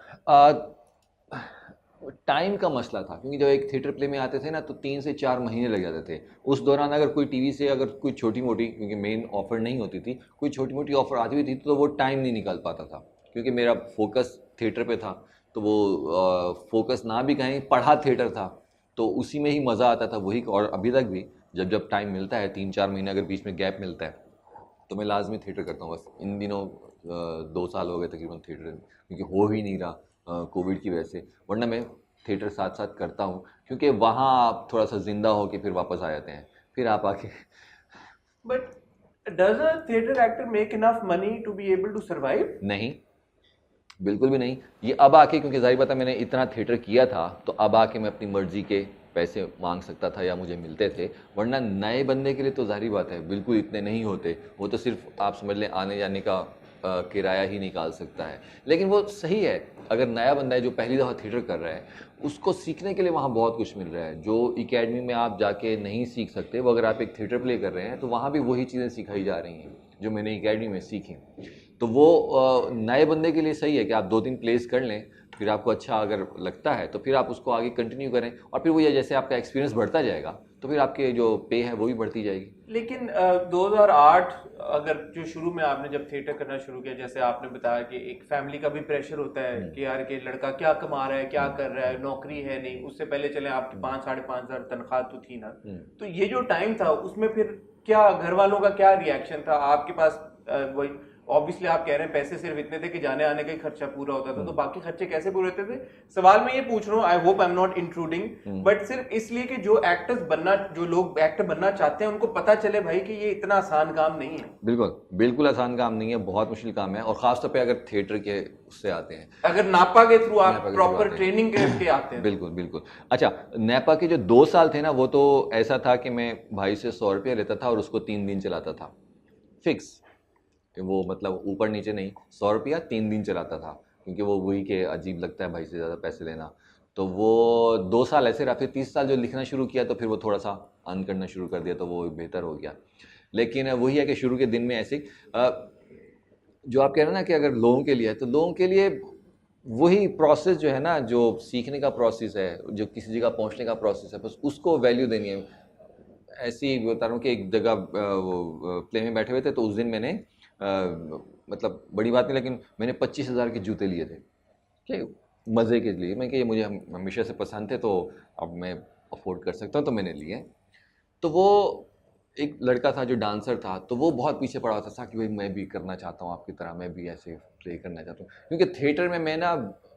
टाइम का मसला था, क्योंकि जब एक थिएटर प्ले में आते थे ना तो 3 से 4 महीने लग जाते थे। उस दौरान अगर कोई टीवी से अगर कोई छोटी मोटी, क्योंकि मेन ऑफर नहीं होती थी, कोई छोटी मोटी ऑफर आती हुई थी तो वो टाइम नहीं निकाल पाता था, क्योंकि मेरा फोकस थिएटर पे था। तो वो फोकस ना भी कहें, पढ़ा थिएटर था, तो उसी में ही मज़ा आता था वही। और अभी तक भी जब टाइम मिलता है, 3-4 महीने अगर बीच में गैप मिलता है, तो मैं लाजमी थिएटर करता हूँ। बस इन दिनों 2 साल हो गए तकरीबन थिएटर, क्योंकि हो ही नहीं रहा कोविड की वजह से, वरना मैं थिएटर साथ साथ करता हूँ, क्योंकि वहाँ आप थोड़ा सा जिंदा हो के फिर वापस आ जाते हैं, फिर आप आके but does a theatre actor make enough money to be able to survive? नहीं, बिल्कुल भी नहीं। ये अब आके, क्योंकि जाहिर बात है मैंने इतना थिएटर किया था, तो अब आके मैं अपनी मर्जी के पैसे मांग सकता था या मुझे मिलते थे, वरना नए बंदे के लिए तो जाहिर बात है बिल्कुल इतने नहीं होते। वो तो सिर्फ आप समझ लें आने जाने का किराया ही निकाल सकता है। लेकिन वो सही है, अगर नया बंदा है जो पहली दफ़ा थिएटर कर रहा है, उसको सीखने के लिए वहाँ बहुत कुछ मिल रहा है जो एकेडमी में आप जाके नहीं सीख सकते। वो अगर आप एक थिएटर प्ले कर रहे हैं तो वहाँ भी वही चीज़ें सिखाई जा रही हैं जो मैंने एकेडमी में सीखी। तो वो नए बंदे के लिए सही है कि आप 2-3 प्लेस कर लें, फिर आपको अच्छा अगर लगता है तो फिर आप उसको आगे कंटिन्यू करें, और फिर वो ये जैसे आपका एक्सपीरियंस बढ़ता जाएगा तो फिर आपके जो पे है वो भी बढ़ती जाएगी। लेकिन 2008 अगर जो शुरू में आपने जब थिएटर करना शुरू किया, जैसे आपने बताया कि एक फैमिली का भी प्रेशर होता है कि यार कि लड़का क्या कमा रहा है, क्या कर रहा है, नौकरी है नहीं, उससे पहले चले आपकी 5-5,500 तनख्वाह तो थी ना। तो ये जो टाइम था उसमें फिर क्या घर वालों का क्या रिएक्शन था? आपके पास वही ऑब्वियसली आप कह रहे हैं पैसे सिर्फ इतने थे कि जाने आने का ही खर्चा पूरा होता था, तो बाकी खर्चे कैसे पूरे होते थे? सवाल मैं ये पूछ रहा हूँ, I hope I am not intruding, but सिर्फ इसलिए कि जो एक्टर्स बनना, जो लोग एक्टर बनना चाहते हैं उनको पता चले भाई कि ये इतना आसान काम नहीं है। बिल्कुल बिल्कुल आसान काम नहीं है, बहुत मुश्किल काम है, और खासतौर पे अगर थिएटर के उससे आते हैं, अगर नापा के थ्रू आप नापा के प्रॉपर थ्रू आते हैं। ट्रेनिंग के आते हैं। बिल्कुल बिल्कुल। अच्छा, नेपा के जो 2 साल थे ना, वो तो ऐसा था कि मैं भाई से 100 रुपया लेता था और उसको 3 दिन चलाता था, फिक्स। वो मतलब ऊपर नीचे नहीं, 100 रुपया 3 दिन चलाता था, क्योंकि वो वही के अजीब लगता है भाई से ज़्यादा पैसे लेना। तो वो 2 साल ऐसे रहा, फिर 30 साल जो लिखना शुरू किया तो फिर वो थोड़ा सा अर्न करना शुरू कर दिया, तो वो बेहतर हो गया। लेकिन वही है कि शुरू के दिन में ऐसे जो आप कह रहे हैं ना कि अगर लोगों के लिए है, तो लोगों के लिए वही प्रोसेस जो है ना, जो सीखने का प्रोसेस है, जो किसी जगह पहुंचने का प्रोसेस है, बस उसको वैल्यू देनी है। ऐसे ही बता रहा हूँ कि एक जगह प्ले में बैठे हुए थे, तो उस दिन मैंने मतलब बड़ी बात नहीं, लेकिन मैंने 25,000 के जूते लिए थे कि मज़े के लिए। मैं कि ये मुझे हमेशा से पसंद थे, तो अब मैं अफोर्ड कर सकता हूँ, तो मैंने लिए। तो वो एक लड़का था जो डांसर था, तो वो बहुत पीछे पड़ा हुआ था कि भाई मैं भी करना चाहता हूँ आपकी तरह, मैं भी ऐसे प्ले करना चाहता हूँ, क्योंकि थिएटर में मैं ना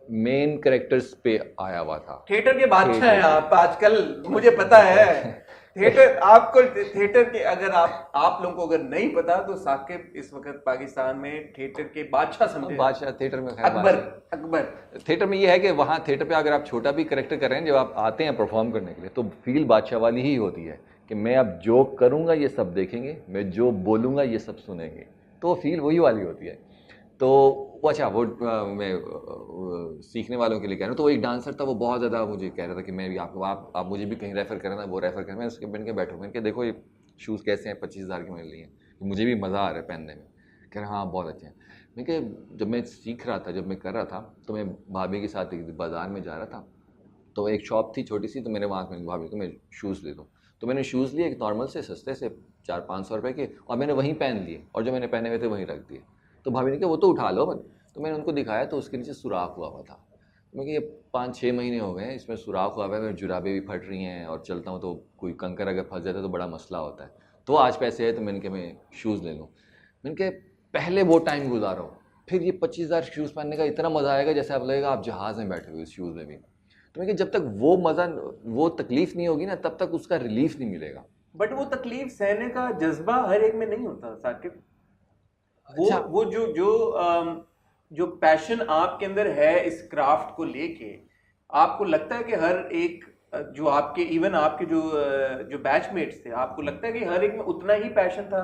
मेन कैरेक्टर्स पे आया हुआ था। थिएटर के बादशाह हैं आप आजकल, मुझे पता है। थिएटर आपको, थिएटर के, अगर आप लोगों को अगर नहीं पता तो साकिब इस वक्त पाकिस्तान में थिएटर के बादशाह समझे। बादशाह थिएटर में, अकबर थिएटर में ये है कि वहाँ थिएटर पे अगर आप छोटा भी कैरेक्टर कर रहे हैं, जब आप आते हैं परफॉर्म करने के लिए, तो फील बादशाह वाली ही होती है कि मैं अब जो करूँगा ये सब देखेंगे, मैं जो बोलूँगा ये सब सुनेंगे, तो फील वही वाली होती है। तो वो अच्छा, वो मैं सीखने वालों के लिए कह रहा हूँ। तो वो एक डांसर था, वो बहुत ज़्यादा मुझे कह रहा था कि मैं भी आपको, आप मुझे भी कहीं रेफ़र करना, वो रेफ़र करना। मैं उसके बन के बैठूँ, मैंने कहा देखो ये शूज़ कैसे हैं, 25,000 के मैंने लिए हैं, मुझे भी मज़ा आ रहा है पहनने में। कह रहा हाँ बहुत अच्छे हैं। मैं कहा जब मैं सीख रहा था, जब मैं कर रहा था, तो मैं भाभी के साथ एक बाज़ार में जा रहा था, तो एक शॉप थी छोटी सी, तो मैंने वहाँ मैंने भाभी को मैं शूज़ ले दूँ, तो मैंने शूज़ लिए एक नॉर्मल से सस्ते से 400-500 रुपये के, और मैंने वहीं पहन लिए, और जो मैंने पहने हुए थे वहीं रख दिए। तो भाभी ने कहा वो तो उठा लो मत, तो मैंने उनको दिखाया, तो उसके नीचे सुराख हुआ हुआ था। मैं कि ये 5-6 महीने हो गए हैं, इसमें सुराख हुआ हुआ है, मेरी जुराबें भी फट रही हैं, और चलता हूँ तो कोई कंकर अगर फंस जाता है तो बड़ा मसला होता है। तो आज पैसे है तो मैंने कहा मैं शूज़ ले लूँ। मैंने कहा पहले वो टाइम गुजारो, फिर ये 25,000 शूज़ पहनने का इतना मज़ा आएगा जैसे आप लगेगा आप जहाज़ में बैठे हुए इस शूज़ में भी। तो मैं जब तक वो मज़ा, वो तकलीफ़ नहीं होगी ना, तब तक उसका रिलीफ नहीं मिलेगा। बट वो तकलीफ सहने का जज्बा हर एक में नहीं होता साकिब। अच्छा। वो जो पैशन आपके अंदर है इस क्राफ्ट को लेके, आपको लगता है कि हर एक जो आपके, इवन आपके जो बैचमेट्स थे, आपको लगता है कि हर एक में उतना ही पैशन था,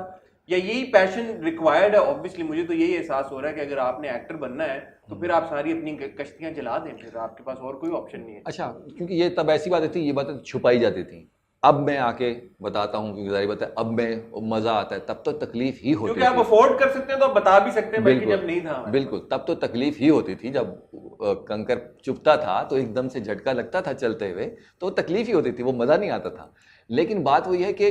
या यही पैशन रिक्वायर्ड है? ऑब्वियसली मुझे तो यही एहसास हो रहा है कि अगर आपने एक्टर बनना है तो फिर आप सारी अपनी कश्तियां जला दें, फिर आपके पास और कोई ऑप्शन नहीं है। अच्छा, क्योंकि ये तब ऐसी बातें थी, ये बातें छुपाई जाती थी। अब मैं आके बताता हूँ, क्योंकि जारी बात है, अब मैं मज़ा आता है, तब तो तकलीफ ही होती थी। क्योंकि आप अफोर्ड कर सकते हैं तो आप बता भी सकते हैं, बल्कि जब नहीं था। बिल्कुल, तब तो तकलीफ ही होती थी। जब कंकर चुभता था तो एकदम से झटका लगता था चलते हुए, तो तकलीफ ही होती थी, वो मज़ा नहीं आता था। लेकिन बात वही है कि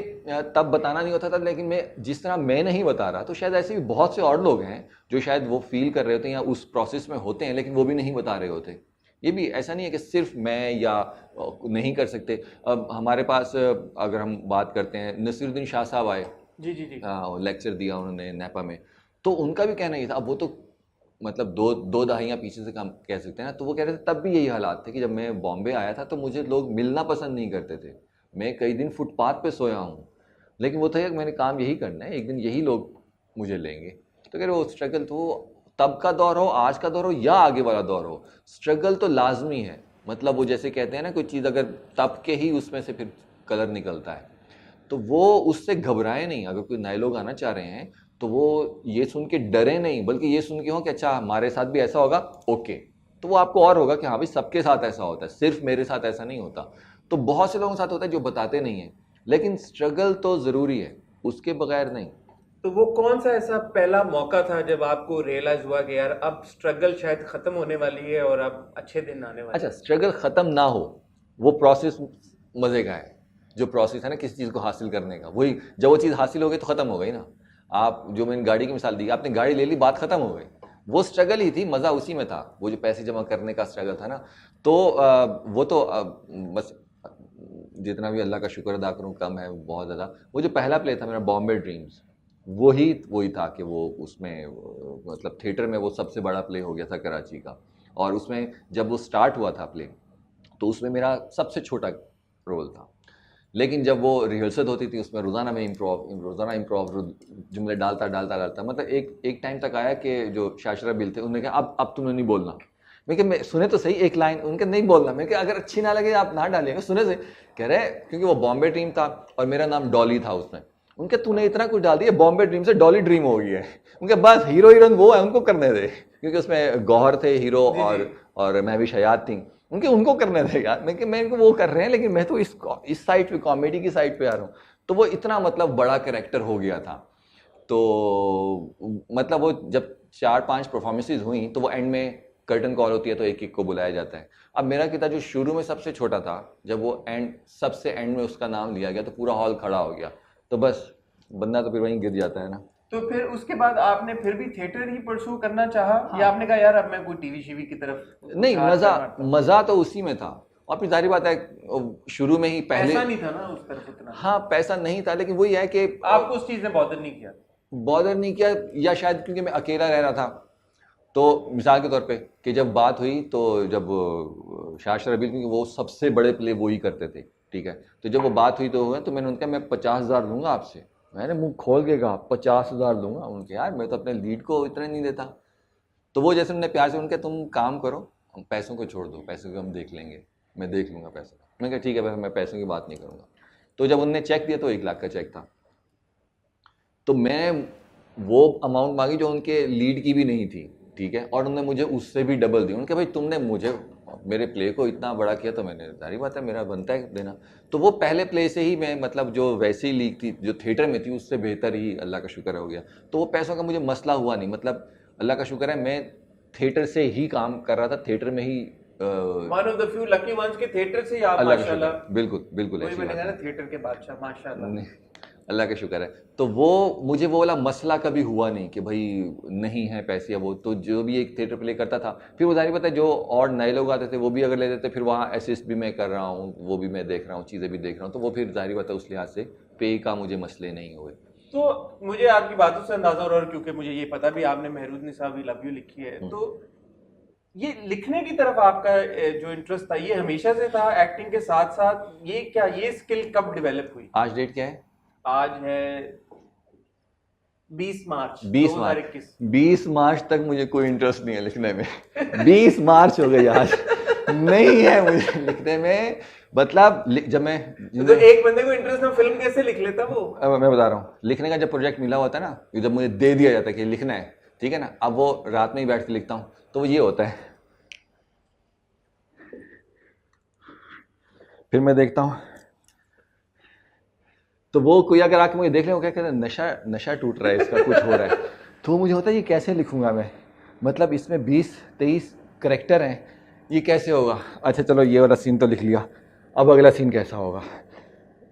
तब बताना नहीं होता था, लेकिन मैं जिस तरह मैं नहीं बता रहा, तो शायद ऐसे भी बहुत से और लोग हैं जो शायद वो फील कर रहे होते हैं या उस प्रोसेस में होते हैं, लेकिन वो भी नहीं बता रहे होते। ये भी ऐसा नहीं है कि सिर्फ मैं या नहीं कर सकते। अब हमारे पास अगर हम बात करते हैं, नसीरुद्दीन शाह साहब आए, जी जी जी। लेक्चर दिया उन्होंने नेपा में, तो उनका भी कहना ये था। अब वो तो मतलब दो दहाइयाँ पीछे से काम कह सकते हैं ना, तो वो कह रहे थे तब भी यही हालात थे कि जब मैं बॉम्बे आया था तो मुझे लोग मिलना पसंद नहीं करते थे, मैं कई दिन फुटपाथ पे सोया हूँ, लेकिन वो था कि मैंने काम यही करना है, एक दिन यही लोग मुझे लेंगे। तो कह रहे वो स्ट्रगल तो तब का दौर हो, आज का दौर हो या आगे वाला दौर हो, स्ट्रगल तो लाजमी है। मतलब वो जैसे कहते हैं ना, कोई चीज़ अगर तब के ही उसमें से फिर कलर निकलता है, तो वो उससे घबराए नहीं। अगर कोई नए लोग आना चाह रहे हैं तो वो ये सुन के डरे नहीं, बल्कि ये सुन के हो कि अच्छा हमारे साथ भी ऐसा होगा, ओके, तो वो आपको और होगा कि हाँ भाई सबके साथ ऐसा होता है, सिर्फ मेरे साथ ऐसा नहीं होता। तो बहुत से लोगों के साथ होता है जो बताते नहीं हैं, लेकिन स्ट्रगल तो ज़रूरी है, उसके बगैर नहीं। तो वो कौन सा ऐसा पहला मौका था जब आपको रियलाइज हुआ कि यार अब स्ट्रगल शायद खत्म होने वाली है और अब अच्छे दिन आने वाले अच्छा, स्ट्रगल ख़त्म ना हो, वो प्रोसेस मज़े का है। जो प्रोसेस है ना किसी चीज़ को हासिल करने का, वही जब वो चीज़ हासिल हो गई तो ख़त्म हो गई ना। आप जो मैंने गाड़ी की मिसाल दी, आपने गाड़ी ले ली, बात ख़त्म हो गई, वो स्ट्रगल ही थी, मज़ा उसी में था। वो जो पैसे जमा करने का स्ट्रगल था ना, तो वो तो बस जितना भी अल्लाह का शुक्र अदा करूँ कम है बहुत ज़्यादा। वो जो पहला प्ले था मेरा बॉम्बे ड्रीम्स, वही था कि वो उसमें मतलब थिएटर में वो सबसे बड़ा प्ले हो गया था कराची का। और उसमें जब वो स्टार्ट हुआ था प्ले, तो उसमें मेरा सबसे छोटा रोल था, लेकिन जब वो रिहर्सल होती थी उसमें रोज़ाना मैं रोज़ाना इम्प्रोव जुमले डालता मतलब एक टाइम तक आया कि जो शाशरा बिल थे उन्होंने कहा अब तुमने नहीं बोलना। मैं कि मैं सुने तो सही एक लाइन, उनके नहीं बोलना। मैं कि अगर अच्छी ना लगे आप ना डालिएगा, सुने से। कह रहे क्योंकि वो बॉम्बे ड्रीम था और मेरा नाम डॉली था उसमें। उनके तूने इतना कुछ डाल दिया, बॉम्बे ड्रीम से डॉली ड्रीम हो गई है। उनके बस हीरो हीरोइन वो है, उनको करने दे, क्योंकि उसमें गौहर थे हीरो और महविश हयात थी, उनको करने थे यार। मैं वो कर रहे हैं, लेकिन मैं तो इस साइड पे कॉमेडी की साइड पे आ रहा हूँ। तो वो इतना मतलब बड़ा कैरेक्टर हो गया था। तो मतलब वो जब 4-5 परफॉर्मेंसेज हुई तो वो एंड में कर्टन कॉल होती है तो एक एक को बुलाया जाता है। अब मेरा किता जो शुरू में सबसे छोटा था, जब वो सबसे एंड में उसका नाम लिया गया तो पूरा हॉल खड़ा हो गया, तो बस बंदा तो फिर वहीं गिर जाता है ना। तो फिर उसके बाद आपने फिर भी थिएटर ही परस्यू करना चाहा? हाँ। या आपने कहा यार अब मैं कोई टीवी शीवी की तरफ नहीं, मजा तो उसी में था। और फिर जाहिर बात है शुरू में ही पहले पैसा नहीं था ना उस तरफ उतना। हाँ, पैसा नहीं था, लेकिन वही है कि आपको उस चीज ने बॉदर नहीं किया, या शायद क्योंकि मैं अकेला रह रहा था। तो मिसाल के तौर पे कि जब बात हुई तो जब शाशरा बिल, क्योंकि वो सबसे बड़े प्ले वो ही करते थे, ठीक है, तो जब वो बात हुई तो हुआ, तो मैंने उनका मैं 50,000 लूँगा आपसे। मैंने मुंह खोल के कहा 50,000 लूँगा। उनके यार मैं तो अपने लीड को इतना नहीं देता। तो वो जैसे उन्होंने प्यार से उनके तुम काम करो, हम पैसों को छोड़ दो, पैसों को हम देख लेंगे, मैं देख लूँगा पैसा। मैंने कहा ठीक है, मैं पैसों की बात नहीं करूँगा। तो जब उन्होंने चेक दिया तो 1 लाख का चेक था। तो मैं वो अमाउंट मांगी जो उनके लीड की भी नहीं थी, ठीक है, और उन्होंने मुझे उससे भी डबल दी। उनके भाई तुमने मुझे मेरे प्ले को इतना बड़ा किया तो मैंने, जाहिर बात है मेरा बनता है देना। तो वो पहले प्ले से ही मैं मतलब जो वैसी लीग थी जो थिएटर में थी उससे बेहतर ही अल्लाह का शुक्र हो गया। तो वो पैसों का मुझे मसला हुआ नहीं, मतलब अल्लाह का शुक्र है मैं थिएटर से ही काम कर रहा था, थिएटर में ही one of the few lucky ones के थिएटर से ही आप माशाल्लाह। बिल्कुल ऐसी बात है, थिएटर के बादशाह माशाल्लाह। अल्लाह का शुक्र है। तो वो मुझे वो वाला मसला कभी हुआ नहीं कि भाई नहीं है पैसे या वो। तो जो भी एक थिएटर प्ले करता था, फिर वो जाहिर बात है जो और नए लोग आते थे वो भी अगर लेते थे, फिर वहाँ असिस्ट भी मैं कर रहा हूँ, वो भी मैं देख रहा हूँ, चीज़ें भी देख रहा हूँ, तो वो फिर जाहिर बात है उस लिहाज से पे का मुझे मसले नहीं हुए। तो मुझे आपकी बातों से अंदाजा हो रहा है, क्योंकि मुझे ये पता भी आपने महरूद निसा वी लव यू लिखी है, तो ये लिखने की तरफ आपका जो इंटरेस्ट था ये हमेशा से था एक्टिंग के साथ साथ? ये स्किल कब डेवलप हुई? आज डेट क्या है? आज है 20 मार्च 20 मार्च तक मुझे कोई इंटरेस्ट नहीं है लिखने में। 20 मार्च हो गई आज, नहीं है मुझे लिखने में। मतलब जब मैं तो एक बंदे को इंटरेस्ट ना, फिल्म कैसे लिख लेता वो? मैं बता रहा हूँ, लिखने का जब प्रोजेक्ट मिला होता है ना, जब मुझे दे दिया जाता है कि लिखना है, ठीक है ना, अब वो रात में ही बैठ के लिखता हूँ, तो वो ये होता है। फिर मैं देखता हूँ तो वो कोई अगर आके मुझे देख ले, वो क्या कहते हैं नशा टूट रहा है इसका, कुछ हो रहा है। तो मुझे होता है ये कैसे लिखूंगा मैं, मतलब इसमें 20-23 करैक्टर हैं, ये कैसे होगा। अच्छा चलो ये वाला सीन तो लिख लिया, अब अगला सीन कैसा होगा।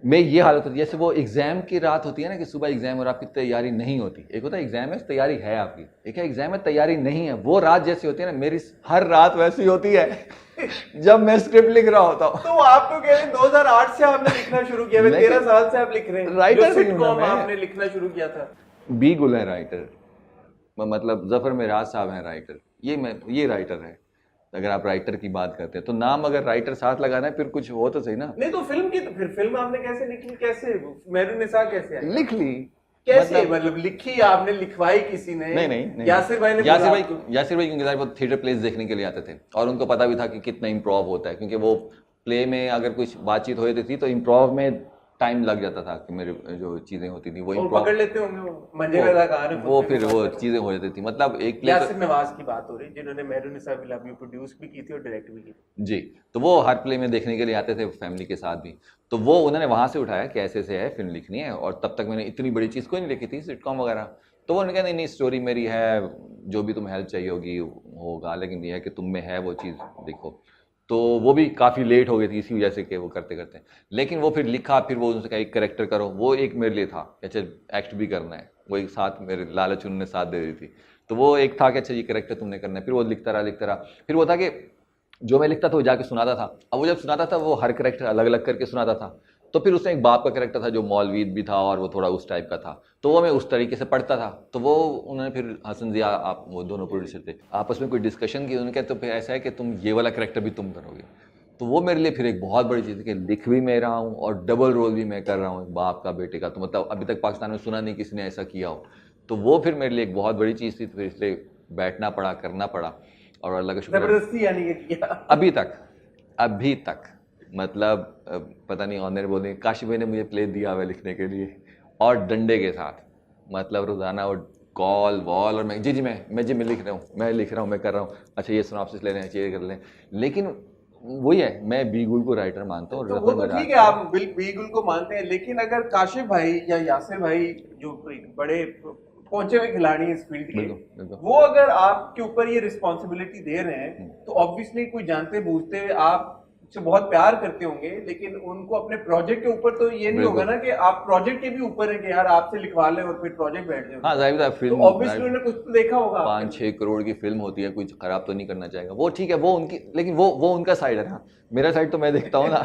में ये हालत होती है जैसे वो एग्जाम की रात होती है ना कि सुबह एग्जाम और आपकी तैयारी नहीं होती। एक होता है एग्जाम है तैयारी है आपकी, एक है एग्जाम है तैयारी नहीं है। वो रात जैसी होती है ना, मेरी हर रात वैसी होती है जब मैं स्क्रिप्ट लिख रहा होता हूँ। तो आप तो कह रहे हैं 2008 से आपने लिखना शुरू किया, 13 साल से आप लिख रहे हैं। राइटर सिटकॉम आपने लिखना शुरू किया था। बी गुल है राइटर, मतलब जफर मिराज साहब हैं राइटर, ये राइटर है। अगर आप राइटर की बात करते हैं तो नाम अगर राइटर साथ लगाना है फिर कुछ हो तो सही ना। नहीं तो फिल्म की, तो फिर फिल्म आपने कैसे लिखी, कैसे मेहरुन्निसा कैसे आई? लिख ली कैसे, मतलब लिखी आपने, लिखवाई किसी ने? नहीं। यासिर भाई ने? यासिर भाई क्योंकि वो थिएटर प्लेस देखने के लिए आते थे और उनको पता भी था कि कितना इम्प्रोव होता है, क्योंकि वो प्ले में अगर कुछ बातचीत हो जाती थी तो इम्प्रोव में टाइम लग जाता था कि मेरे जो चीजें होती थी वो इम्प्रोव पकड़ लेते होंगे वो मंजे वाला गाने, वो फिर वो चीजें हो जाती थी। मतलब एक प्ले यासिर नवाज की बात हो रही जिन्होंने Mehrunnisa will love you produce भी की थी और डायरेक्ट भी की थी जी। तो वो हर प्ले में देखने के लिए आते थे फैमिली के साथ भी, तो वो उन्होंने वहां से उठाया कि ऐसे से है फिल्म लिखनी है। और तब तक मैंने इतनी बड़ी चीज़ कोई नहीं लिखी थी, सिटकॉम वगैरह। तो वो उन्होंने कहा नहीं स्टोरी मेरी है, जो भी तुम्हें हेल्प चाहिए होगी होगा, लेकिन ये है कि तुम में है वो चीज़ देखो। तो वो भी काफ़ी लेट हो गई थी इसी वजह से कि वो करते करते, लेकिन वो फिर लिखा, फिर वो उनसे कहा एक करेक्टर करो, वो एक मेरे लिए था अच्छा एक्ट भी करना है, वो एक साथ मेरे लालच उन्होंने साथ दे दी थी। तो वो एक था कि अच्छा ये करेक्टर तुमने करना है। फिर वो लिखता रहा। फिर वो था कि जो मैं लिखता था वो जाके सुनाता था। अब वो जब सुनाता था वो हर करेक्टर अलग अलग करके सुनाता था। तो फिर उसमें एक बाप का करेक्टर था जो मौलवीद भी था और वो थोड़ा उस टाइप का था, तो वो मैं उस तरीके से पढ़ता था। तो वो उन्होंने फिर हसन जिया, आप वो दोनों प्रोड्यूसर थे, आपस में कोई डिस्कशन की। उन्होंने कहा तो फिर ऐसा है कि तुम ये वाला करेक्टर भी तुम करोगे। तो वो मेरे लिए फिर एक बहुत बड़ी चीज़ है कि लिख भी मैं रहा हूँ और डबल रोल भी मैं कर रहा हूँ बाप का बेटे का। तो मतलब अभी तक पाकिस्तान में सुना नहीं किसी ने ऐसा किया हो। तो वो फिर मेरे लिए एक बहुत बड़ी चीज़ थी, तो फिर इसलिए बैठना पड़ा, करना पड़ा और अल्लाह का शुक्र। जबरदस्ती यानी कि किया? अभी तक मतलब पता नहीं ऑनर बोले काशी भाई ने मुझे प्ले दिया हुआ लिखने के लिए और डंडे के साथ, मतलब रोजाना वो कॉल वॉल और मैं जी मैं लिख रहा हूँ, मैं कर रहा हूँ, अच्छा ये सिनॉप्सिस ले लें, अच्छा ये कर लें। लेकिन वही है, मैं बी गुल को राइटर मानता हूँ। तो वो तो ठीक है, आप बी गुल को मानते हैं, लेकिन अगर काशिफ भाई या यासिर भाई जो बड़े पहुंचे हुए खिलाड़ी हैं इस फील्ड के, वो अगर आपके ऊपर ये रिस्पॉन्सिबिलिटी दे रहे हैं तो ऑब्वियसली कोई जानते बूझते हुए आप से बहुत प्यार करते होंगे, लेकिन उनको अपने प्रोजेक्ट के ऊपर तो ये नहीं होगा ना कि आप प्रोजेक्ट के भी ऊपर है कि यार आपसे लिखवा लें और फिर प्रोजेक्ट बैठ जाए। हाँ जाहिर है, फिल्म तो ऑब्वियसली उन्होंने कुछ तो देखा होगा। 5-6 करोड़ की फिल्म होती है, कुछ खराब तो नहीं करना चाहेगा वो, ठीक है वो उनकी, लेकिन वो उनका साइड है ना, मेरा साइड तो मैं देखता हूँ ना।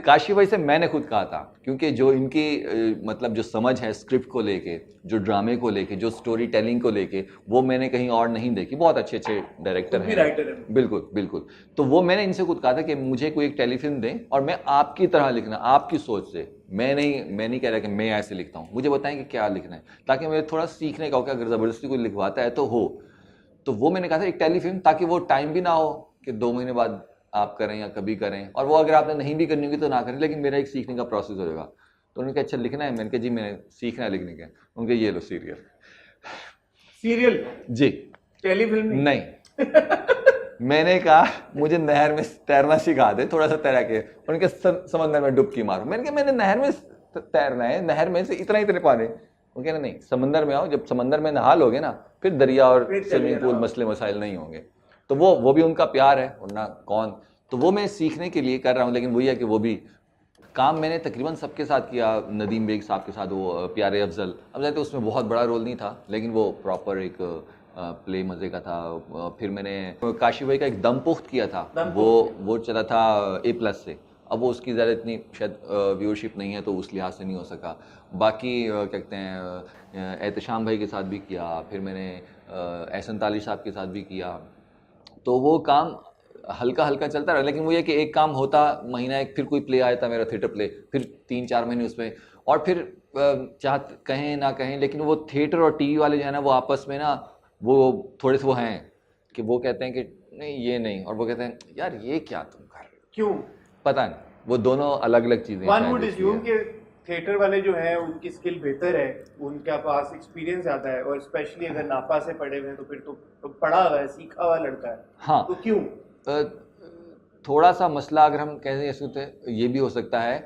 काशी भाई से मैंने खुद कहा था, क्योंकि जो इनकी मतलब जो समझ है स्क्रिप्ट को लेके, जो ड्रामे को लेके, जो स्टोरी टेलिंग को लेके, वो मैंने कहीं और नहीं देखी। बहुत अच्छे अच्छे डायरेक्टर हैं, बिल्कुल। तो वो मैंने इनसे खुद कहा था कि मुझे कोई एक टेलीफिल्म दें और मैं आपकी तरह लिखना, आपकी सोच से। मैं नहीं कह रहा कि मैं ऐसे लिखता हूँ, मुझे बताएं कि क्या लिखना है, ताकि मुझे थोड़ा सीखने का हो कि अगर ज़बरदस्ती कोई लिखवाता है तो हो। तो वो मैंने कहा था एक टेलीफिल्म, ताकि वो टाइम भी ना हो कि 2 महीने बाद आप करें या कभी करें, और वो अगर आपने नहीं भी करनी होगी तो ना करें, लेकिन मेरा एक सीखने का प्रोसेस हो जाएगा। तो उन्होंने कहा अच्छा लिखना है, मैंने कहा जी मैंने सीखना है लिखने का। उनके ये लो सीरियल जी, टेलीफिल्म नहीं। मैंने कहा मुझे नहर में तैरना सिखा दे, थोड़ा सा तैरा के। उनके समंदर में डुबकी मारो। मैंने कहा मैंने नहर में तैरना है, नहर में से इतने पानी। वो कह रहे नहीं, समंदर में आओ, जब समंदर में नहा लोगे ना फिर दरिया और स्विमिंग पूल मसले मसाइल नहीं होंगे। तो वो भी उनका प्यार है, वरना कौन। तो वो मैं सीखने के लिए कर रहा हूँ, लेकिन वही है कि वो भी काम मैंने तकरीबन सबके साथ किया। नदीम बेग साहब के साथ, वो प्यारे अफजल, अब जाते उसमें बहुत बड़ा रोल नहीं था, लेकिन वो प्रॉपर एक प्ले मज़े का था। फिर मैंने काशी भाई का एक दम पुख्त किया था, वो चला था A+ से। अब वो उसकी ज़्यादा इतनी शायद व्यूअरशिप नहीं है, तो उस लिहाज से नहीं हो सका। बाकी क्या कहते हैं, एहतशाम भाई के साथ भी किया, फिर मैंने एहसन ताली साहब के साथ भी किया। तो वो काम हल्का हल्का चलता रहा, लेकिन वो ये कि एक काम होता महीना एक, फिर कोई प्ले आया था मेरा थिएटर प्ले, फिर 3-4 महीने उसमें, और फिर चाह कहें ना कहें, लेकिन वो थिएटर और टीवी वाले जो है ना, वो आपस में ना वो थोड़े से वो हैं कि वो कहते हैं कि नहीं ये नहीं, और वो कहते हैं यार ये क्या तुम कर रहे हो, क्यों पता नहीं। वो दोनों अलग अलग चीज़ें हैं। थिएटर वाले जो हैं उनकी स्किल बेहतर है, उनके पास एक्सपीरियंस ज़्यादा है, और स्पेशली अगर नापा से पढ़े हुए हैं तो फिर तो पढ़ा हुआ है, सीखा हुआ लड़का है। हाँ, तो क्यों थोड़ा सा मसला अगर हम कहें तो ये भी हो सकता है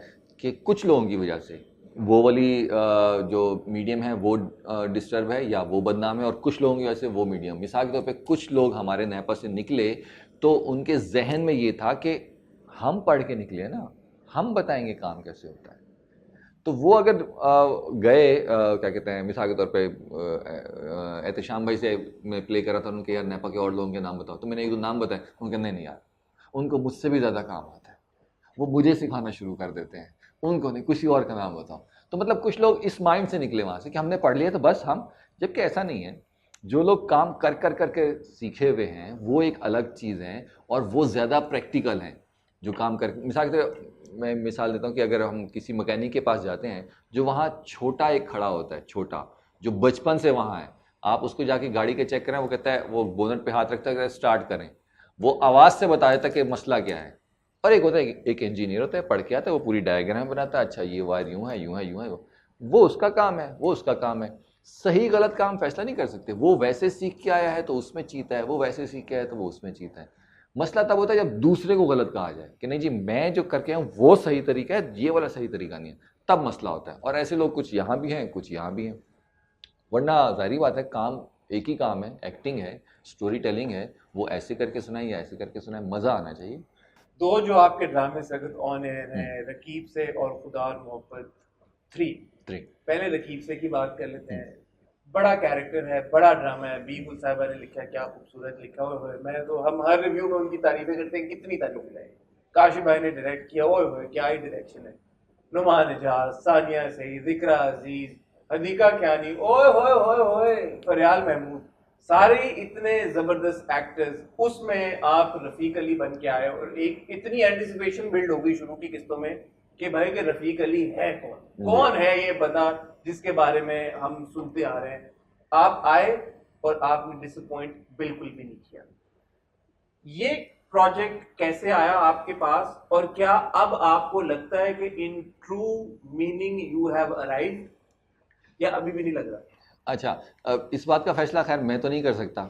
कि कुछ लोगों की वजह से वो वाली जो मीडियम है वो डिस्टर्ब है या वो बदनाम है, और कुछ लोगों की वजह से वो मीडियम। मिसाल के तौर पे कुछ लोग हमारे नैपा से निकले तो उनके जहन में ये था कि हम पढ़ के निकले ना, हम बताएंगे काम कैसे होता है। तो वो अगर गए क्या कहते हैं, मिसाल के तौर पे एहतशाम भाई से मैं प्ले करा था, उनके यार नेपा के और लोगों के नाम बताओ, तो मैंने एक दो नाम बताए, उनके नहीं यार उनको मुझसे भी ज़्यादा काम आता है, वो मुझे सिखाना शुरू कर देते हैं, उनको नहीं, किसी और का नाम बताओ। तो मतलब कुछ लोग इस माइंड से निकले वहाँ से कि हमने पढ़ लिया तो बस हम, जबकि ऐसा नहीं है। जो लोग काम कर कर करके सीखे हुए हैं वो एक अलग चीज़ है, और वो ज़्यादा प्रैक्टिकल हैं। जो काम कर, मिसाल के मैं मिसाल देता हूँ कि अगर हम किसी मैकेनिक के पास जाते हैं, जो वहाँ छोटा एक खड़ा होता है, छोटा, जो बचपन से वहाँ है, आप उसको जाके गाड़ी के चेक करें, वो कहता है, वो बोनट पे हाथ रखता है, स्टार्ट करें, वो आवाज़ से बता देता है कि मसला क्या है। और एक होता है, एक इंजीनियर होता है, पढ़ के आता है, वो पूरी डायग्राम बनाता है, अच्छा ये वायर यूँ है, यूँ है, यूँ है, वो उसका काम है, वो उसका काम है। सही गलत काम फैसला नहीं कर सकते, वो वैसे सीख के आया है तो उसमें चीता है, वो वैसे सीख के आया है तो वो उसमें चीता है। मसला तब होता है जब दूसरे को गलत कहा जाए कि नहीं जी मैं जो करके आया हूँ वो सही तरीका है, ये वाला सही तरीका नहीं है, तब मसला होता है। और ऐसे लोग कुछ यहाँ भी हैं, कुछ यहाँ भी हैं। वरना जाहिर बात है, काम एक ही काम है, एक्टिंग है, स्टोरी टेलिंग है, वो ऐसे करके सुनाए या ऐसे करके सुनाए, मज़ा आना चाहिए। दो जो आपके ड्रामे सख्त ऑन एयर हैं, रकीब से और खुदा और मोहब्बत 3। 3। पहले रकीब से की बात कर लेते हैं। बड़ा कैरेक्टर है, बड़ा ड्रामा है, बी गुल साहिबा ने लिखा, क्या खूबसूरत लिखा हुआ है। मैं तो, हम हर रिव्यू में उनकी तारीफें करते हैं, कितनी तारीफें लगाई। काशिफ भाई ने डायरेक्ट किया, ओए होए क्या ही डायरेक्शन है। नुमान इजाज, सानिया सईद, जिक्रा अजीज, हदीका ख्यानी, ओए होए होए होए, फरियाल महमूद, सारे इतने जबरदस्त एक्टर्स। उसमें आप रफीक अली बन के आए और एक इतनी एंटिसिपेशन बिल्ड हो गई शुरू की किस्तों में कि भाई के रफीक अली है कौन है ये बंदा जिसके बारे में हम सुनते आ रहे हैं। आप आए और आपने डिसअपॉइंट बिल्कुल भी नहीं किया। ये प्रोजेक्ट कैसे आया आपके पास, और क्या अब आपको लगता है कि in true meaning you have arrived, या अभी भी नहीं लग रहा? अच्छा, अब इस बात का फैसला खैर मैं तो नहीं कर सकता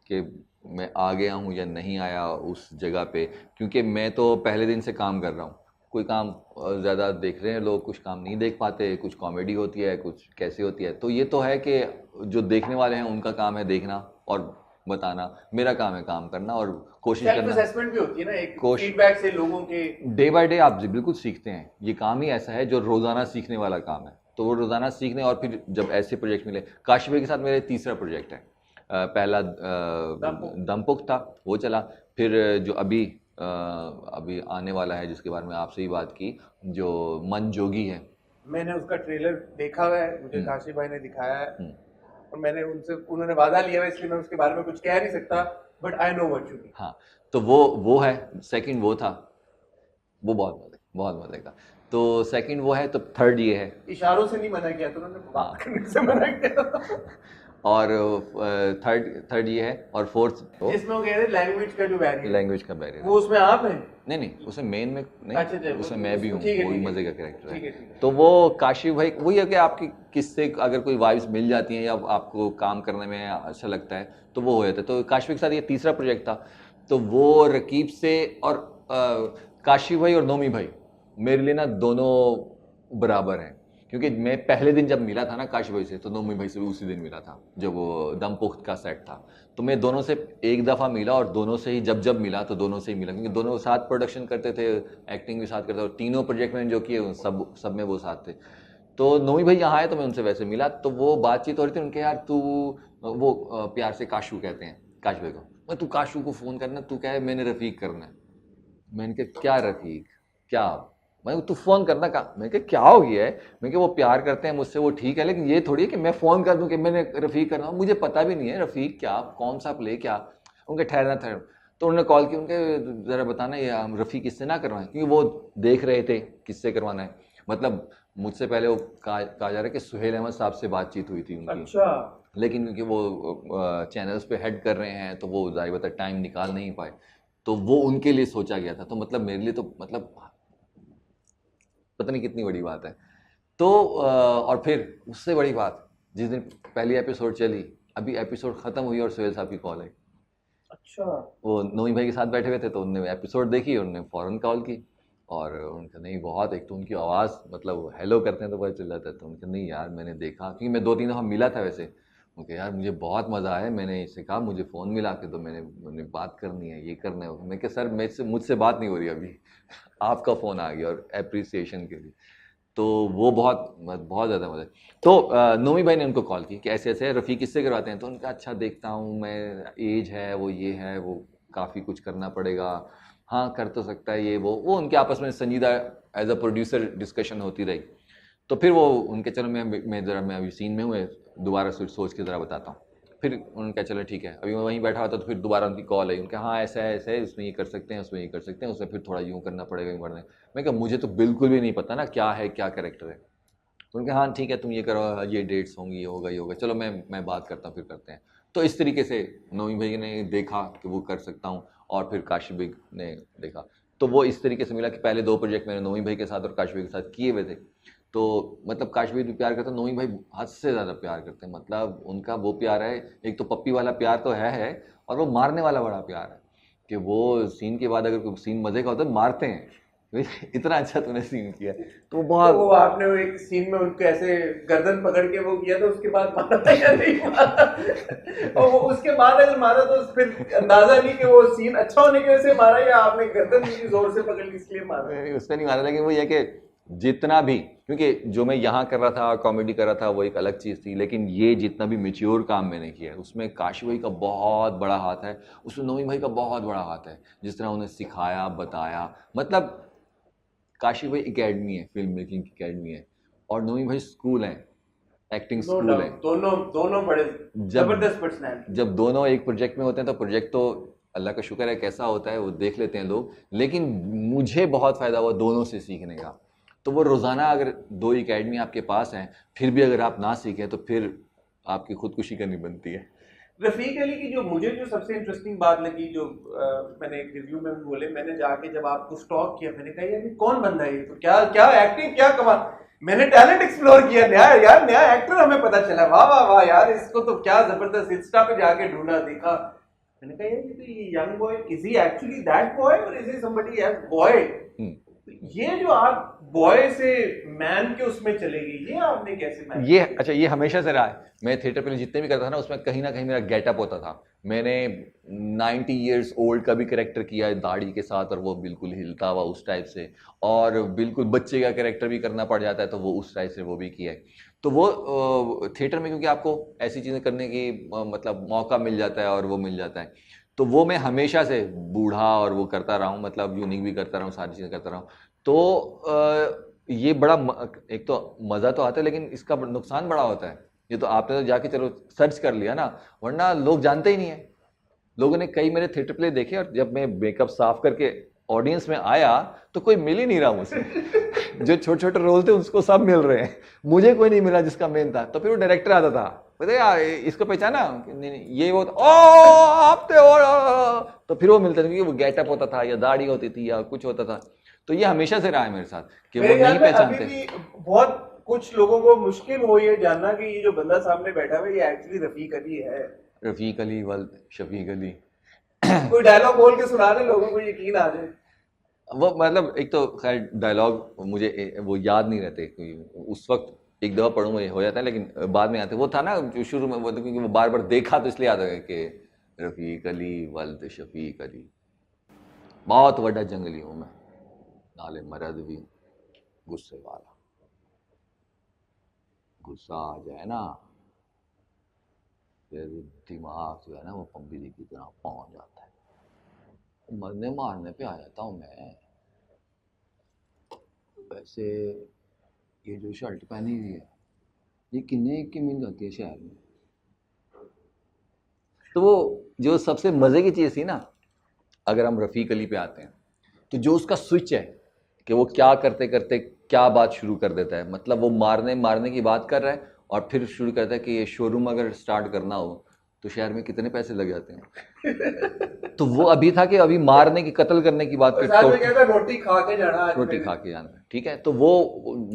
कि मैं आ गया हूँ या नहीं आया उस जगह पे, क्योंकि मैं तो पहले दिन से काम कर रहा हूँ। कोई काम ज़्यादा देख रहे हैं लोग, कुछ काम नहीं देख पाते, कुछ कॉमेडी होती है, कुछ कैसे होती है। तो ये तो है कि जो देखने वाले हैं उनका काम है देखना और बताना, मेरा काम है काम करना और कोशिश सेल्फ करना। असेसमेंट भी होती है ना, एक फीडबैक से लोगों के। डे बाय डे आप बिल्कुल सीखते हैं, ये काम ही ऐसा है जो रोज़ाना सीखने वाला काम है। तो वो रोज़ाना सीखने, और फिर जब ऐसे प्रोजेक्ट मिले, काशिफ भाई के साथ मेरे तीसरा प्रोजेक्ट है। पहला दमपुख था, वो चला। फिर जो अभी आने वाला है, जिसके बारे में आपसे ही बात की, जो मन जोगी है, मैंने उसका ट्रेलर देखा हुआ है, मुझे काशिफ भाई ने दिखाया है और मैंने उन्होंने वादा लिया है, इसलिए मैं उसके बारे में कुछ कह नहीं सकता, but I know what you mean. हाँ, तो वो है। सेकंड वो था, वो बहुत मजे का। तो सेकंड वो है, तो थर्ड ये है। इशारों से नहीं मना किया, तो उन्होंने बात करने से मना किया। और थर्ड ये है, और फोर्थ इसमें वो कह रहे लैंग्वेज का जो बैरियर, लैंग्वेज का बैरियर। वो उसमें आप हैं? नहीं, उसमें मेन में नहीं। अच्छा, उसमें मैं भी हूँ, वो भी मजे का कैरेक्टर है। ठीक है। तो वो काशिफ भाई वही है कि आपकी किससे अगर कोई वाइब्स मिल जाती हैं या आपको काम करने में अच्छा लगता है तो वो हो जाता है। तो काशिफ के साथ ये तीसरा प्रोजेक्ट था। तो वो रकीब से, और काशिफ भाई और नोमी भाई मेरे लिए ना दोनों बराबर हैं, क्योंकि मैं पहले दिन जब मिला था ना काशिफ भाई से, तो नोमी भाई से भी उसी दिन मिला था जब वो दमपुख्त का सेट था। तो मैं दोनों से एक दफ़ा मिला, और दोनों से ही जब मिला तो दोनों से ही मिला, क्योंकि दोनों साथ प्रोडक्शन करते थे, एक्टिंग भी साथ करते थे, और तीनों प्रोजेक्ट में जो किए सब में वो साथ थे। तो नोमी भाई यहाँ आए तो मैं उनसे वैसे मिला, तो वो बातचीत हो रही थी उनके, यार तू, वो प्यार से काशू कहते हैं काश भाई को, मैं तू काशू को फ़ोन करना, तू क्या है, मैंने रफ़ीक करना है। मैंने कहा क्या रफ़ीक, क्या, मैं तू फ़ोन करना का, मैं कहा क्या हो गया है, मैं कहा वो प्यार करते हैं मुझसे, वो ठीक है, लेकिन ये थोड़ी है कि मैं फ़ोन कर दूं कि मैंने रफ़ीक करना, मुझे पता भी नहीं है रफ़ीक क्या, कौन सा प्ले क्या। उनके ठहरना। तो उन्होंने कॉल की, उनके ज़रा बताना ये हम रफ़ीक किससे ना करवाएं, क्योंकि वो देख रहे थे किससे करवाना है। मतलब मुझसे पहले वो कहा जा रहा है कि सुहेल अहमद साहब से बातचीत हुई थी उनकी। अच्छा। लेकिन क्योंकि वो चैनल्स पे हेड कर रहे हैं तो वो जाहिर बात है टाइम निकाल नहीं पाए, तो वो उनके लिए सोचा गया था। तो मतलब मेरे लिए तो मतलब पता नहीं कितनी बड़ी बात है। तो और फिर उससे बड़ी बात, जिस दिन पहली एपिसोड चली, अभी एपिसोड ख़त्म हुई और सुहेल साहब की कॉल आई। अच्छा। वो नोई भाई के साथ बैठे हुए थे, तो उन्होंने एपिसोड देखी, उन्होंने फ़ौरन कॉल की, और उनका नहीं बहुत, एक तो उनकी आवाज़, मतलब हेलो करते हैं तो पता चल जाता है। तो उनका नहीं यार मैंने देखा, क्योंकि मैं 2-3 दफ़ा मिला था वैसे, उनके यार मुझे बहुत मज़ा आया, मैंने इससे कहा मुझे फ़ोन मिला के, तो मैंने बात करनी है, ये करना है। मैं कहा सर मुझसे बात नहीं हो रही अभी, आपका फ़ोन आ गया और एप्रिसिएशन के लिए। तो वो बहुत बहुत ज़्यादा मजा। तो नोमी भाई ने उनको कॉल की कि ऐसे ऐसे रफ़ी किससे करवाते हैं, तो उनका अच्छा देखता हूँ मैं, एज है वो, ये है वो, काफ़ी कुछ करना पड़ेगा, हाँ कर तो सकता है ये वो उनके आपस में संजीदा एज अ प्रोड्यूसर डिस्कशन होती रही। तो फिर वो उनके चलो मैं अभी सीन में हूँ, दोबारा सोच के ज़रा बताता हूँ। फिर उन्होंने कहा चलो ठीक है, अभी मैं वहीं बैठा हुआ था तो फिर दोबारा उनकी कॉल आई, उनका हाँ ऐसा है उसमें ये कर सकते हैं, उसमें ये कर सकते हैं, उसमें फिर थोड़ा यूँ करना पड़ेगा, यूँ करना है। मैं कहा मुझे तो बिल्कुल भी नहीं पता ना क्या है, क्या कैरेक्टर है। तो उनके हाँ ठीक है तुम ये करो, ये डेट्स होंगी, ये होगा, चलो मैं बात करता हूँ, फिर करते हैं। तो इस तरीके से नवीं भाई ने देखा कि वो कर सकता हूँ, और फिर काशिफ भाई ने देखा। तो वो इस तरीके से मिला कि पहले 2 प्रोजेक्ट मैंने नवीं भाई के साथ और काशिफ भाई के साथ किए हुए थे। तो मतलब काशिफ भाई भी प्यार करते हैं, नवीं भाई हद से ज़्यादा प्यार करते हैं। मतलब उनका वो प्यार है, एक तो पप्पी वाला प्यार तो है, और वो मारने वाला बड़ा प्यार है कि वो सीन के बाद अगर कोई सीन मज़े का होता है मारते हैं इतना अच्छा तूने सीन किया। तो तो बहुत वो आपने वो एक सीन में उनको ऐसे गर्दन पकड़ के वो किया था, उसके बाद मारा था या नहीं मारा? और वो उसके बाद अगर मारा तो फिर अंदाजा नहीं कि वो सीन अच्छा होने की वजह से मारा या आपने गर्दन उनकी जोर से पकड़ ली इसलिए मारा? उसने नहीं मारा, लेकिन वो ये कि जितना भी, क्योंकि जो मैं यहाँ कर रहा था कॉमेडी कर रहा था वो एक अलग चीज़ थी, लेकिन ये जितना भी मैच्योर काम मैंने किया है उसमें काशी भाई का बहुत बड़ा हाथ है, उसमें नवीं भाई का बहुत बड़ा हाथ है। जिस तरह उन्हें सिखाया बताया, मतलब काशी भाई एकेडमी है, फिल्म मेकिंग की एकेडमी है, और नवीं भाई स्कूल है, एक्टिंग नो स्कूल है। डाउट, दोनों बड़े जब जबरदस्त पर्सनैलिटी। जब दोनों एक प्रोजेक्ट में होते हैं तो प्रोजेक्ट तो अल्लाह का शुक्र है कैसा होता है वो देख लेते हैं लोग, लेकिन मुझे बहुत फ़ायदा हुआ दोनों से सीखने का। तो वो रोज़ाना अगर 2 एकेडमी आपके पास हैं, फिर भी अगर आप ना सीखें तो फिर आपकी खुदकुशी करनी बनती है। रफीक अली की मुझे जो सबसे इंटरेस्टिंग बात लगी, जो मैंने एक रिव्यू में भी बोले, मैंने जाके जब आपको स्टॉक किया मैंने कहा यार ये कौन बंदा है, ये तो क्या क्या एक्टिंग, क्या कमाल, मैंने टैलेंट एक्सप्लोर किया, नया एक्टर हमें पता चला, वाह वाह वाह यार, इसको तो क्या जबरदस्त, इंस्टा पे जाके ढूंढा, देखा, मैंने कहा यार ये तो ये young boy, is he actually that boy और is he somebody else boy? ये जो आप बॉय से मैन के उसमें चले गए, ये आपने कैसे मैनेज ये किया? अच्छा, ये हमेशा से रहा है। मैं थिएटर पे जितने भी करता था ना उसमें कहीं ना कहीं मेरा गेटअप होता था। मैंने 90 इयर्स ओल्ड का भी कैरेक्टर किया है दाढ़ी के साथ, और वो बिल्कुल हिलता हुआ उस टाइप से, और बिल्कुल बच्चे का कैरेक्टर भी करना पड़ जाता है तो वो उस टाइप से वो भी किया है। तो वो थिएटर में क्योंकि आपको ऐसी चीज़ें करने की मतलब मौका मिल जाता है और वो मिल जाता है, तो वो मैं हमेशा से बूढ़ा और वो करता रहा हूँ, मतलब यूनिक भी करता रहा हूँ, सारी चीज़ें करता रहा हूँ। तो ये बड़ा एक तो मज़ा तो आता है, लेकिन इसका नुकसान बड़ा होता है। ये तो आपने तो जाके चलो सर्च कर लिया ना, वरना लोग जानते ही नहीं है। लोगों ने कई मेरे थिएटर प्ले देखे, और जब मैं मेकअप साफ करके ऑडियंस में आया तो कोई मिल ही नहीं रहा मुझसे जो छोटे छोटे रोल थे उसको सब मिल रहे हैं, मुझे कोई नहीं मिला जिसका मेन था। तो फिर वो डायरेक्टर आता था, बोलते यार इसको पहचाना, नहीं नहीं ये वो, ओ आप थे, तो फिर वो मिलता था, क्योंकि वो गेटअप होता था या दाढ़ी होती थी या कुछ होता था। तो ये हमेशा से रहा है मेरे साथ कि वो मेरे ख्याल नहीं में अभी पहचानते। भी बहुत कुछ लोगों को मुश्किल हो ये जानना कि ये जो बंदा सामने बैठा हुआ है ये एक्चुअली रफीक अली है। रफीक अली वल शफीक अली कोई डायलॉग बोल के सुना दे, लोगों को यकीन आ जाए। वो मतलब एक तो खैर डायलॉग मुझे वो याद नहीं रहते, क्योंकि उस वक्त एक दफ़ा पढ़ूँ मुझे हो जाता है, लेकिन बाद में आते वो था ना जो शुरू में वो, क्योंकि वो बार बार देखा तो इसलिए याद आ गया कि रफीक अली वल्द शफीक अली, बहुत बड़ा जंगली हूँ मैं, नाले मरद भी गुस्से वाला, गुस्सा आ जाए ना फिर दिमाग जो है ना वो पंबीरी की तरह पहुंच जाता है, मरने मारने पे आ जाता हूँ मैं। वैसे ये जो शर्ट पहनी हुई है ये किन्ने की मिल जाती है शहर में। तो वो जो सबसे मज़े की चीज़ थी ना, अगर हम रफ़ीक अली पे आते हैं, तो जो उसका स्विच है कि वो क्या करते करते क्या बात शुरू कर देता है, मतलब वो मारने की बात कर रहा है और फिर शुरू करता है कि ये शोरूम अगर स्टार्ट करना हो तो शहर में कितने पैसे लग जाते हैं। तो वो अभी था कि अभी मारने की, कत्ल करने की बात पे, साथ में कहता है रोटी खा के जाना आज रोटी मेरे। खा के जाना, ठीक है। तो वो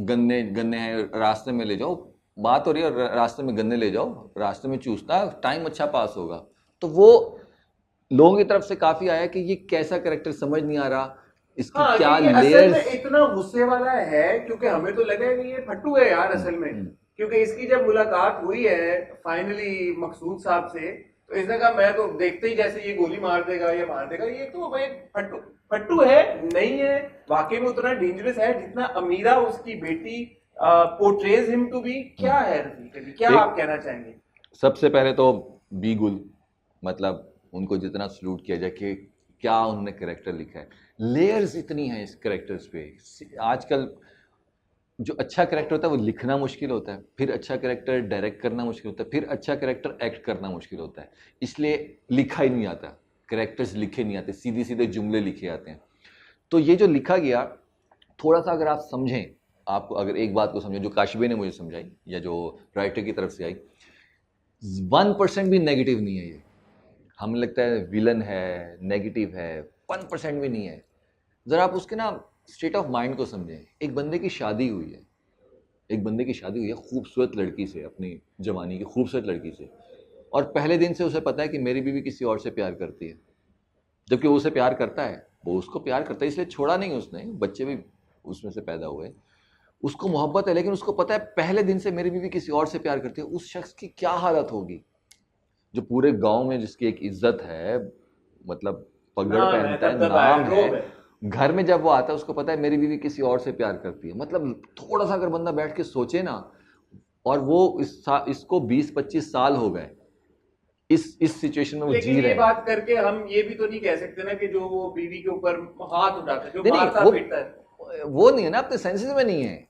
गन्ने गन्ने हैं रास्ते में ले जाओ, बात हो रही है रास्ते में गन्ने ले जाओ, रास्ते में चूसना, टाइम अच्छा पास होगा। तो वो लोगों की तरफ से काफी आया कि ये कैसा कैरेक्टर समझ नहीं आ रहा, इसकी हाँ, क्या कि ये असल लेयर्स। में इतना गुस्से वाला है, क्योंकि हमें तो लगा है कि ये फट्टू है यार असल में, क्योंकि इसकी जब मुलाकात हुई है फाइनली मकसूद साहब से, तो इसने कहा मैं तो देखते ही जैसे ये गोली मार देगा या मार देगा, ये तो भाई फट्टू फट्टू है, नहीं है वाकई में उतना डेंजरस है जितना अमीरा उसकी बेटी पोर्ट्रेज हिम टू बी। क्या है रफीक अली, क्या आप कहना चाहेंगे? सबसे पहले तो बी गुल, मतलब उनको जितना सलूट किया जाए कि क्या उन्होंने कैरेक्टर लिखा है। लेयर्स इतनी हैं इस कैरेक्टर्स पे। आजकल जो अच्छा कैरेक्टर होता है वो लिखना मुश्किल होता है, फिर अच्छा कैरेक्टर डायरेक्ट करना मुश्किल होता है, फिर अच्छा कैरेक्टर एक्ट करना मुश्किल होता है, इसलिए लिखा ही नहीं आता, कैरेक्टर्स लिखे नहीं आते, सीधे सीधे जुमले लिखे आते हैं। तो ये जो लिखा गया, थोड़ा सा अगर आप समझें, आपको अगर एक बात को समझें जो काशिबे ने मुझे समझाई या जो राइटर की तरफ से आई, 1% भी नेगेटिव नहीं है ये। हमें लगता है विलन है, नेगेटिव है, 1% भी नहीं है। जरा आप उसके ना स्टेट ऑफ माइंड को समझें। एक बंदे की शादी हुई है, एक बंदे की शादी हुई है खूबसूरत लड़की से, अपनी जवानी की खूबसूरत लड़की से, और पहले दिन से उसे पता है कि मेरी बीवी किसी और से प्यार करती है, जबकि वो उसे प्यार करता है, वो उसको प्यार करता है, इसलिए छोड़ा नहीं उसने, बच्चे भी उसमें से पैदा हुए, उसको मोहब्बत है, लेकिन उसको पता है पहले दिन से मेरी बीवी किसी और से प्यार करती है। उस शख्स की क्या हालत होगी जो पूरे गांव में जिसकी एक इज्जत है, मतलब पगड़ पहनता है, नाम है, घर में जब वो आता है उसको पता है मेरी बीवी किसी और से प्यार करती है। मतलब थोड़ा सा अगर बंदा बैठ के सोचे ना, और वो इसको 20-25 साल हो गए इस सिचुएशन में वो जी रहे हैं। बात करके हम ये भी तो नहीं कह सकते ना कि जो वो बीवी के ऊपर हाथ उठाता है, जो मारता पीटता है, वो नहीं है ना, अपने सेंसेस में नहीं है,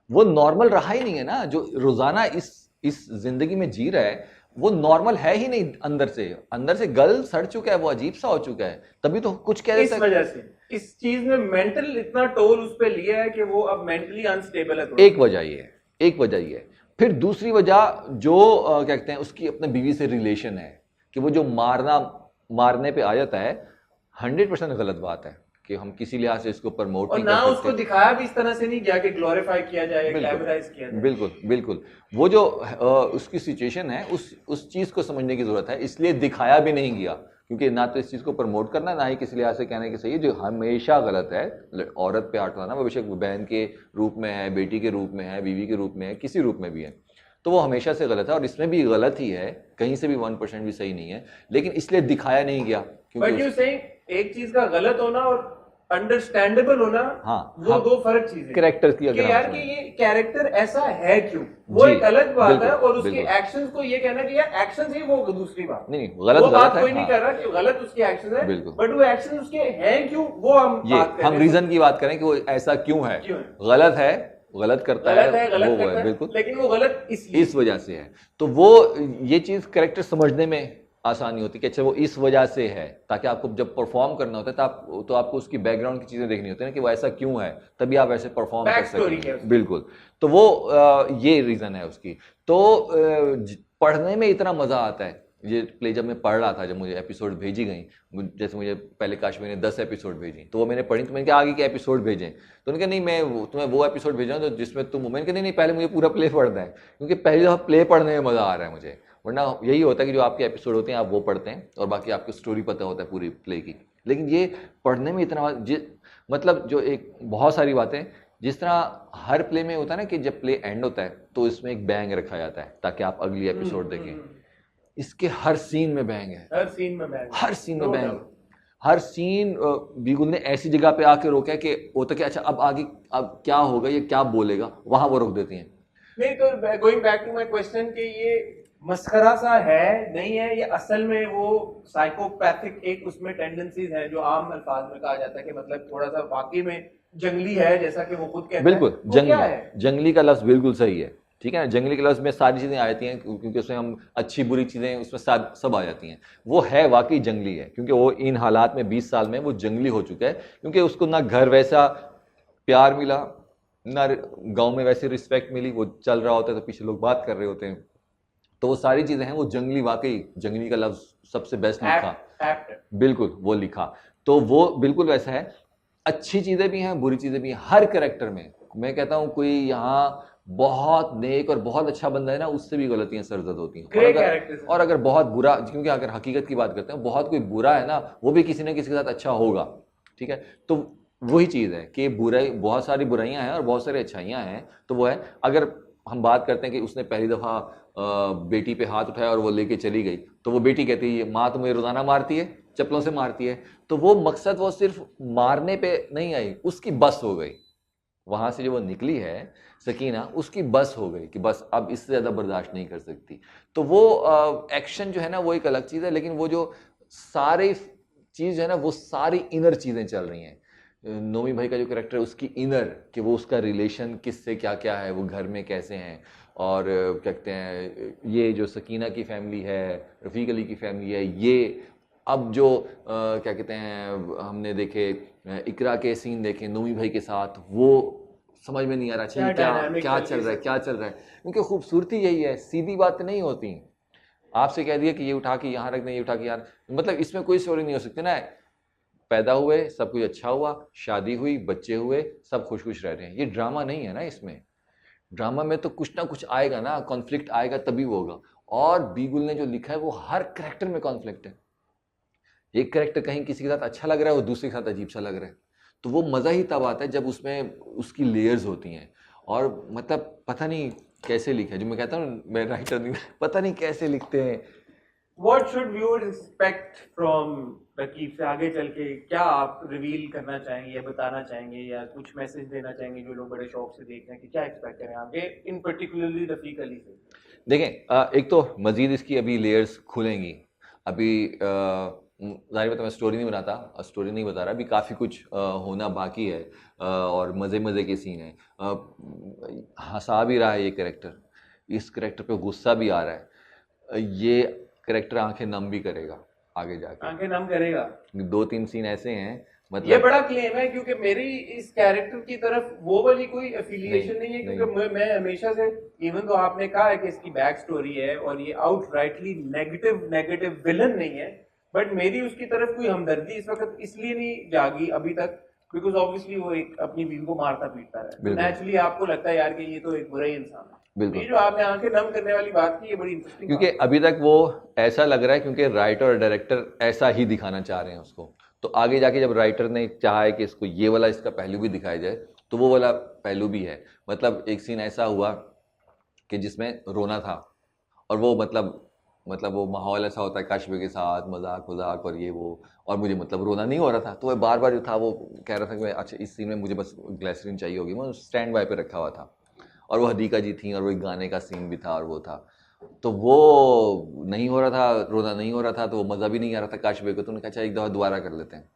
वो नॉर्मल रहा ही नहीं है ना। जो रोजाना इस जिंदगी में जी रहा है वो नॉर्मल है ही नहीं, अंदर से गल सड़ चुका है, वो अजीब सा हो चुका है, तभी तो कुछ कह देता है। इस वजह से इस चीज में मेंटल इतना टोल उस पे लिया है कि वो अब मेंटली अनस्टेबल है। एक वजह ये है। फिर दूसरी वजह जो क्या कहते हैं, उसकी अपने बीवी से रिलेशन है, कि वो जो मारने पे आ जाता है, 100% गलत बात है कि हम किसी लिहाज से इसको प्रमोट नहीं कर सकते। उसको दिखाया भी इस तरह से नहीं गया कि ग्लोरीफाई किया जाए, ग्लैमराइज किया जाए। बिल्कुल वो जो उसकी सिचुएशन है, उस चीज को समझने की जरूरत है, इसलिए दिखाया भी नहीं गया, क्योंकि ना तो इस चीज को प्रमोट करना, ना ही किसी लिहाज से कहने की सही है। जो हमेशा गलत है औरत पे हाथ उठाना, वो बेशक बहन के रूप में है, बेटी के रूप में है, बीवी के रूप में है, किसी रूप में भी है, तो वो हमेशा से गलत है, और इसमें भी गलत ही है, कहीं से भी 1% भी सही नहीं है, लेकिन इसलिए दिखाया नहीं गया। बट यू सेइंग एक चीज का गलत होना और अंडरस्टैंडेबल होना, वो दो फर्क चीजें। कैरेक्टर की अगर यार कि ये कैरेक्टर ऐसा है क्यों, वो एक अलग बात है, और उसके एक्शंस को ये कहना कि यार एक्शंस ही, वो दूसरी बात। नहीं गलत बात कोई नहीं कर रहा कि गलत उसके एक्शंस है, बट वो एक्शंस उसके हैं क्यों, वो हम रीजन की बात करें कि वो ऐसा क्यों है, गलत है, गलत करता है, वो है बिल्कुल, लेकिन वो गलत इस वजह से है। तो वो ये चीज कैरेक्टर समझने में आसानी होती है कि अच्छा वो इस वजह से है, ताकि आपको जब परफॉर्म करना होता है तो आपको उसकी बैकग्राउंड की चीजें देखनी होती है ना, कि वो ऐसा क्यों है, तभी आप ऐसे परफॉर्म कर सकते हैं। बिल्कुल, तो वो ये रीजन है उसकी। तो पढ़ने में इतना मजा आता है ये प्ले, जब मैं पढ़ रहा था, जब मुझे एपिसोड भेजी गई, जैसे मुझे पहले काशिफ ने 10 एपिसोड भेजी, तो वो मैंने पढ़ी, तो मैंने कहा आगे के एपिसोड भेजें, तो उन्होंने कहा नहीं मैं तुम्हें वो एपिसोड भेजा तो जिसमें तुम, मैंने कहा नहीं पहले मुझे पूरा प्ले पढ़ना है, क्योंकि पहले दफा प्ले पढ़ने में मजा आ रहा है मुझे, वरना यही होता है कि जो आपके एपिसोड होते हैं आप वो पढ़ते हैं और बाकी आपको स्टोरी पता होता है पूरी प्ले की। लेकिन ये पढ़ने में इतना मतलब जो एक बहुत सारी बातें, जिस तरह हर प्ले में होता है ना कि जब प्ले एंड होता है तो इसमें एक बैंग रखा जाता है ताकि आप अगली एपिसोड देखें, इसके हर सीन में बैंग है, हर सीन में बैंग, हर सीन बीगुल ने ऐसी जगह पे आके रोका है कि होता कि अच्छा अब आगे अब क्या होगा, ये क्या बोलेगा, वहां वो रोक देती हैं। नहीं तो going back to my question कि ये मस्खरा सा है नहीं है, ये असल में वो साइकोपैथिक एक उसमें टेंडेंसीज है जो आम अल्फाज में कहा जाता है कि मतलब थोड़ा सा वाकई में जंगली है, जैसा कि वो खुद कहता है। बिल्कुल जंगली का लफ्ज बिल्कुल सही है, ठीक है ना। जंगली के लफ्ज में सारी चीजें आ जाती हैं, क्योंकि उसमें हम अच्छी बुरी चीजें उसमें सब आ जाती हैं। वो है वाकई जंगली है, क्योंकि वो इन हालात में 20 साल में वो जंगली हो चुका है, क्योंकि उसको ना घर वैसा प्यार मिला, ना गांव में वैसी रिस्पेक्ट मिली, वो चल रहा होता है तो पीछे लोग बात कर रहे होते हैं, तो वो सारी चीजें हैं, वो जंगली, वाकई जंगली का लफ्ज सबसे बेस्ट लिखा, बिल्कुल वो लिखा, तो वो बिल्कुल वैसा है। अच्छी चीजें भी हैं, बुरी चीजें भी हैं हर कैरेक्टर में। मैं कहता हूं कोई यहाँ बहुत नेक और बहुत अच्छा बंदा है ना, उससे भी गलतियां सरजद होती हैं, और अगर बहुत बुरा, क्योंकि अगर हकीकत की बात करते हैं, बहुत कोई बुरा है ना, वो भी किसी न किसी के साथ अच्छा होगा, ठीक है। तो वही चीज है कि बुराई, बहुत सारी बुराइयां हैं और बहुत सारी अच्छाइयां हैं, तो वो है। अगर हम बात करते हैं कि उसने पहली दफा बेटी पे हाथ उठाया और वो लेके चली गई, तो वो बेटी कहती है माँ तो मुझे रोजाना मारती है, चप्पलों से मारती है। तो वो मकसद वो सिर्फ मारने पे नहीं आई, उसकी बस हो गई। वहां से जो वो निकली है सकीना, उसकी बस हो गई कि बस अब इससे ज्यादा बर्दाश्त नहीं कर सकती। तो वो एक्शन जो है ना वो एक अलग चीज है, लेकिन वो जो सारे चीज है ना वो सारी इनर चीजें चल रही हैं। नोमी भाई का जो कैरेक्टर है उसकी इनर, कि वो उसका रिलेशन किससे क्या क्या है, वो घर में कैसे हैं, और क्या कहते हैं ये जो सकीना की फैमिली है, रफ़ीक अली की फैमिली है, ये अब जो क्या कहते हैं हमने देखे इकरा के सीन देखे नोमी भाई के साथ, वो समझ में नहीं आ रहा अच्छा ये क्या क्या चल रहा है, क्या चल रहा है। क्योंकि खूबसूरती यही है, सीधी बात नहीं होती। आपसे कह दिया कि ये उठा के यहाँ रख दें, ये उठा के यहाँ, मतलब इसमें कोई स्टोरी नहीं हो सकती ना। पैदा हुए, सब कुछ अच्छा हुआ, शादी हुई, बच्चे हुए, सब खुश खुश रह रहे हैं, ये ड्रामा नहीं है ना। इसमें ड्रामा में तो कुछ ना कुछ आएगा ना, कॉन्फ्लिक्ट आएगा तभी वो होगा। और बीगुल ने जो लिखा है वो हर करेक्टर में कॉन्फ्लिक्ट है। एक करेक्टर कहीं किसी के साथ अच्छा लग रहा है, वो दूसरे के साथ अजीब सा लग रहा है। तो वो मजा ही तब आता है जब उसमें उसकी लेयर्स होती हैं। और मतलब पता नहीं कैसे लिखा है, जो मैं कहता हूँ मैं राइटर नहीं, पता नहीं कैसे लिखते हैं। What should viewers expect from Raqib से आगे चल के? क्या आप रिवील करना चाहेंगे या बताना चाहेंगे या कुछ मैसेज देना चाहेंगे जो लोग बड़े शौक से देख रहे हैं कि क्या एक्सपेक्ट करें आगे, इन पर्टिकुलरली रफीक अली से? देखें, एक तो मजीद इसकी अभी लेयर्स खुलेंगी। अभी जाहिर बात है मैं स्टोरी नहीं बनाता, स्टोरी नहीं बता रहा, अभी काफ़ी कुछ होना बाकी है। और मज़े मज़े के सीन है, हंसा भी रहा है ये कैरेक्टर, इस कैरेक्टर पे गुस्सा भी आ रहा है। ये कैरेक्टर आंखें नम भी करेगा आगे जाके, आंखें नम करेगा। 2-3 सीन ऐसे हैं, ये मतलब बड़ा क्लेम है क्योंकि मेरी इस कैरेक्टर की तरफ वो वाली कोई एफिलिएशन नहीं है, क्योंकि मैं हमेशा से, इवन तो आपने कहा है कि इसकी बैक स्टोरी है और ये आउटराइटली नेगेटिव विलन नहीं है, बट मेरी उसकी तरफ कोई हमदर्दी इस वक्त इसलिए नहीं जागी अभी तक बिकॉज ऑब्वियसली वो एक अपनी बीवी को मारता पीटता है, तो नेचुरली आपको लगता है यार कि ये तो एक बुरा ही इंसान है। बिल्कुल। ये जो आपने आंखें नम करने वाली बात की, ये बड़ी इंटरेस्टिंग, क्योंकि अभी तक वो ऐसा लग रहा है क्योंकि राइटर और डायरेक्टर ऐसा ही दिखाना चाह रहे हैं उसको। तो आगे जाके जब राइटर ने चाहा है कि इसको ये वाला इसका पहलू भी दिखाया जाए, तो वो वाला पहलू भी है। मतलब एक सीन ऐसा हुआ कि जिसमें रोना था, और वो मतलब वो माहौल ऐसा होता है काशबे के साथ मजाक वजाक और ये वो, और मुझे मतलब रोना नहीं हो रहा था। तो वो बार बार जो था वो कह रहा था कि मैं अच्छा इस सीन में मुझे बस ग्लिसरीन चाहिए होगी, मैं स्टैंड बाय पे रखा हुआ था। और वो हदीका जी थी और वो एक गाने का सीन भी था और वो था, तो वो नहीं हो रहा था, रोना नहीं हो रहा था, तो वो मज़ा भी नहीं आ रहा था काशबे को। तो उन्होंने कहा अच्छा एक दफ़ा दोबारा कर लेते हैं।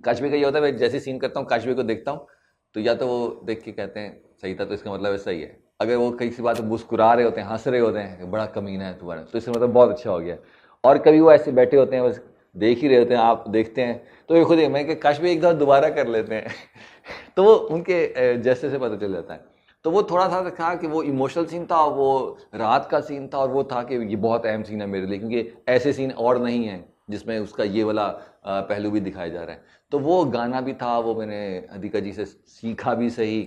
काशबे का ये होता है मैं जैसे सीन करता हूँ काशबे को देखता हूँ, तो या तो वो देख के कहते हैं सही था, तो इसका मतलब है सही है। अगर वो किसी बात मुस्कुरा रहे होते हैं, हंस रहे होते हैं, बड़ा कमीना है तुम्हारा, तो इसका मतलब बहुत अच्छा हो गया। और कभी वो ऐसे बैठे होते हैं बस देख ही रहे होते हैं, आप देखते हैं, तो ये खुद ही मैं कि काशबे एक दफ़ा दोबारा कर लेते हैं तो वो उनके जैसे से पता चल जाता है। तो वो थोड़ा सा था कि वो इमोशनल सीन था, वो रात का सीन था, और वो था कि ये बहुत अहम सीन है मेरे लिए क्योंकि ऐसे सीन और नहीं है जिसमें उसका ये वाला पहलू भी दिखाया जा रहा है। तो वो गाना भी था, वो मैंने हदीका जी से सीखा भी सही।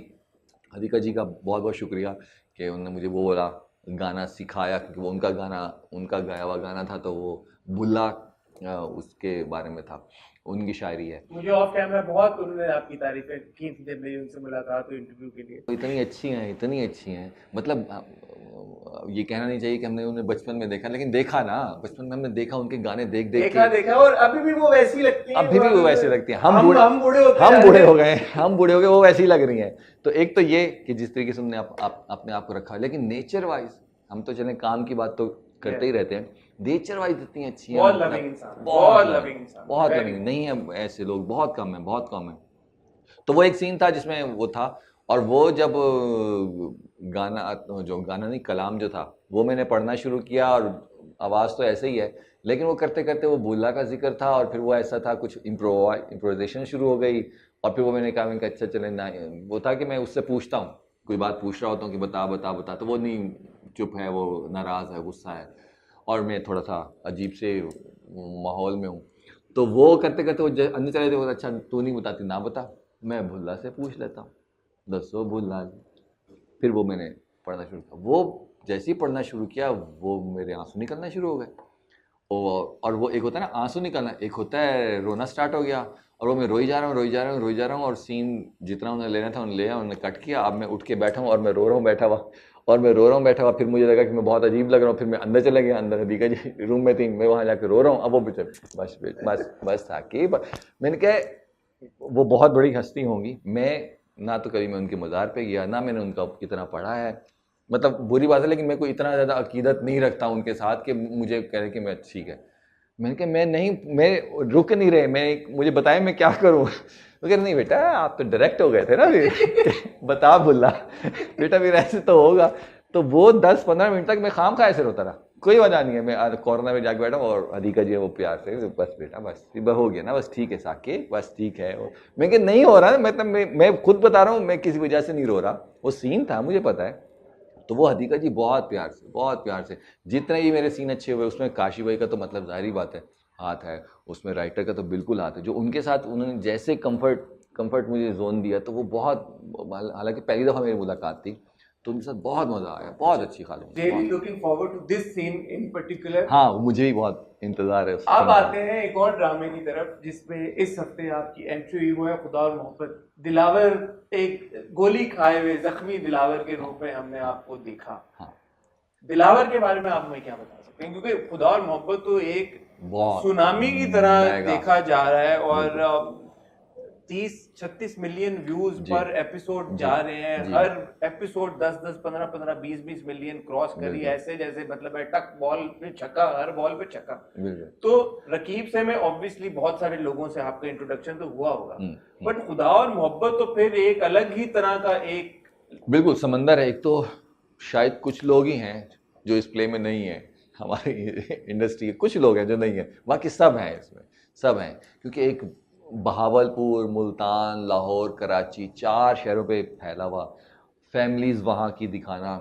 हदीका जी का बहुत बहुत शुक्रिया कि उन्होंने मुझे वो वाला गाना सिखाया, क्योंकि वो उनका गाना, उनका गाया हुआ गाना था, तो वो बुल्ला उसके बारे में था, उनकी शायरी है। मुझे ऑफ कैमरा बहुत उन्होंने आपकी तारीफें की थी जब मेरी उनसे मुलाकात हुई इंटरव्यू के लिए। इतनी अच्छी हैं, इतनी अच्छी हैं, मतलब ये कहना नहीं चाहिए कि हमने उन्हें बचपन में देखा, लेकिन देखा ना, बचपन में हमने देखा, उनके गाने देख देख के देखा और अभी भी वो वैसी लगती हैं, अभी भी वो वैसे लगती हैं। हम बूढ़े हो गए, हम बूढ़े हो गए, वो वैसी लग रही हैं। तो एक तो ये कि जिस तरीके से उन्होंने अपने आप को रखा, लेकिन नेचर वाइज हम तो चले काम की बात तो करते ही रहते हैं, नेचर वाइज इतनी अच्छी है, बहुत लविंग इंसान, बहुत लविंग नहीं है ऐसे लोग, बहुत कम है, बहुत कम है। तो वो एक सीन था जिसमें वो था, और वो जब गाना, जो गाना नहीं कलाम जो था, वो मैंने पढ़ना शुरू किया, और आवाज़ तो ऐसे ही है, लेकिन वो करते करते वो बुल्ला का जिक्र था, और फिर वो ऐसा था कुछ इम्प्रोवाइजेशन शुरू हो गई, और फिर वो मैंने कहा अच्छा चले ना, वो था कि मैं उससे पूछता हूँ, कोई बात पूछ रहा होता हूँ कि बता बता बता, तो वो नहीं, चुप है, वो नाराज़ है, गुस्सा है, और मैं थोड़ा सा अजीब से माहौल में हूँ। तो वो करते करते वो अंदर चले थे, अच्छा तू नहीं बताती ना बता, मैं भुल्ला से पूछ लेता हूँ, दसो भुल्ला। फिर वो मैंने पढ़ना शुरू किया, वो जैसे ही पढ़ना शुरू किया वो मेरे आंसू निकलना शुरू हो गए। और वो एक होता है ना आंसू निकलना, एक होता है रोना स्टार्ट हो गया, और वो मैं रोई जा रहा हूँ, और सीन जितना उन्हें लेना था उन्हें लिया, उन्होंने कट किया, अब मैं उठ के बैठा हूँ और मैं रो रहा हूँ बैठा हुआ, और मैं रो रहा हूँ बैठा हुआ। फिर मुझे लगा कि मैं बहुत अजीब लग रहा हूँ, फिर मैं अंदर चला गया। अंदर हदीका जी रूम में थी, मैं वहाँ जाकर रो रहा हूँ। अब वो बेचारे बस बस बस था कि मैंने कहा वो बहुत बड़ी हस्ती होंगी, मैं ना तो कभी मैं उनके मज़ार पे गया, ना मैंने उनका कितना पढ़ा है। मतलब बुरी बात है, लेकिन मैं कोई इतना ज़्यादा अकीदत नहीं रखता उनके साथ कि मुझे कह रहे कि मैं ठीक है। मैंने कहा मैं नहीं, मैं रुक नहीं रहे, मुझे बताएं मैं क्या करूं। वो कह रहे नहीं बेटा आप तो डायरेक्ट हो गए थे ना फिर। बता बुल्ला बेटा फिर ऐसे तो होगा। तो वो 10-15 मिनट तक मैं खाम खा ऐसे रोता रहा, कोई वजह नहीं है। मैं कॉर्नर में जाके बैठा और हदीका जी है वो प्यार से बस बेटा बस हो गया ना, बस ठीक है साके, बस ठीक है। मैं कह नहीं हो रहा, मतलब मैं खुद बता रहा हूँ, मैं किसी वजह से नहीं रो रहा, वो सीन था मुझे पता है। तो वो हदीका जी बहुत प्यार से जितने ही मेरे सीन अच्छे हुए, उसमें काशी भाई का तो मतलब जाहिर बात है हाथ है, उसमें राइटर का तो बिल्कुल हाथ है। जो उनके साथ उन्होंने जैसे कंफर्ट मुझे जोन दिया, तो वो बहुत, हालांकि पहली दफ़ा मेरी मुलाकात थी, तो उनके साथ बहुत मज़ा आया, बहुत अच्छी खालूम। Really looking forward to this scene in particular. हाँ मुझे भी बहुत इंतज़ार है। अब आते हैं एक और ड्रामे की तरफ जिसमें इस हफ्ते आपकी एंट्री हुई, वो है खुदा और मोहब्बत। दिलावर, एक गोली खाए हुए जख्मी दिलावर के रूप में हमने आपको देखा। हाँ। दिलावर के बारे में आप हमें क्या बता सकते हैं, क्योंकि खुदा और मोहब्बत तो एक सुनामी की तरह देखा जा रहा है और 30-36 मिलियन व्यूज पर एपिसोड जा रहे हैं। हर एपिसोड 10-10, 15-15, 20-20 मिलियन क्रॉस करी, ऐसे जैसे मतलब है टक बॉल पे छक्का, हर बॉल पे छक्का। तो रकीब से में ऑब्वियसली बहुत सारे लोगों से आपका इंट्रोडक्शन तो हुआ होगा, बट खुदा और मोहब्बत तो फिर एक अलग ही तरह का एक बिल्कुल समंदर है। एक तो शायद कुछ लोग ही हैं जो इस प्ले में नहीं है, हमारी इंडस्ट्री के कुछ लोग हैं जो नहीं है, बाकी सब हैं इसमें, सब हैं। क्योंकि एक बहावलपुर, मुल्तान, लाहौर, कराची, 4 शहरों पे फैला हुआ, फैमिलीज़ वहाँ की दिखाना।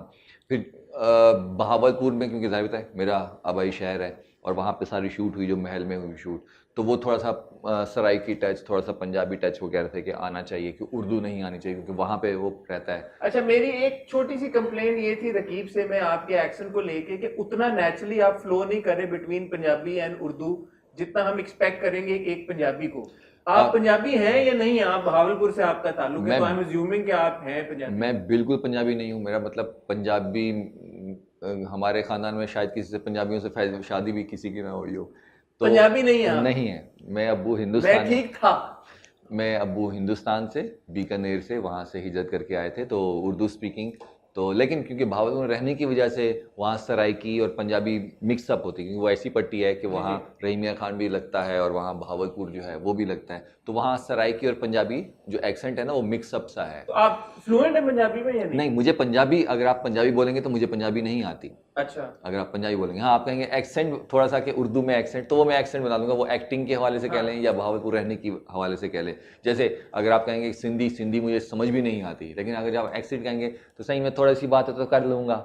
फिर बहावलपुर में क्योंकि जाहिर है मेरा आबाई शहर है, और वहाँ पे सारी शूट हुई जो महल में हुई शूट, तो वो थोड़ा सा सराइकी टच, थोड़ा सा पंजाबी टच वो कह रहे थे कि आना चाहिए, कि उर्दू नहीं आनी चाहिए क्योंकि वहाँ पे वो रहता है। अच्छा, मेरी एक छोटी सी कंप्लेंट ये थी रकीब से मैं आपके एक्सेंट को लेके कि उतना नेचुरली आप फ्लो नहीं कर रहे बिटवीन पंजाबी एंड उर्दू जितना हम एक्सपेक्ट करेंगे एक पंजाबी को। आप पंजाबी हैं या नहीं? आप बहावलपुर से आपका ताल्लुक है, तो आई एम अज्यूमिंग कि आप हैं पंजाबी। मैं बिल्कुल पंजाबी नहीं हूँ। मेरा मतलब पंजाबी, हमारे खानदान में शायद किसी से पंजाबियों से शादी भी किसी की ना हुई हो, तो पंजाबी नहीं है? नहीं है। मैं अब्बू हिंदुस्तान, ठीक था। मैं अब्बू हिंदुस्तान से, बीकानेर से, वहाँ से हिजरत करके आए थे, तो उर्दू स्पीकिंग। तो लेकिन क्योंकि भावलपुर में रहने की वजह से वहाँ सराइकी और पंजाबी मिक्सअप होती है, क्योंकि वो ऐसी पट्टी है कि वहाँ रहीमिया खान भी लगता है और वहाँ भावलपुर जो है वो भी लगता है, तो वहाँ सराइकी और पंजाबी जो एक्सेंट है ना वो मिक्सअप सा है। तो आप फ्लुएंट है पंजाबी में या नहीं, मुझे पंजाबी, अगर आप पंजाबी बोलेंगे तो मुझे पंजाबी नहीं आती। अच्छा। अगर आप पंजाबी बोलेंगे, हाँ आप कहेंगे एक्सेंट थोड़ा सा कि उर्दू में एक्सेंट, तो वो मैं एक्सेंट बना दूंगा, वो एक्टिंग के हवाले से कह लें या भावलपुर रहने की हवाले से कह लें। जैसे अगर आप कहेंगे सिंधी मुझे समझ भी नहीं आती, लेकिन अगर जब एक्सेंट कहेंगे तो सही में थोड़ी सी बात है तो कर लूँगा,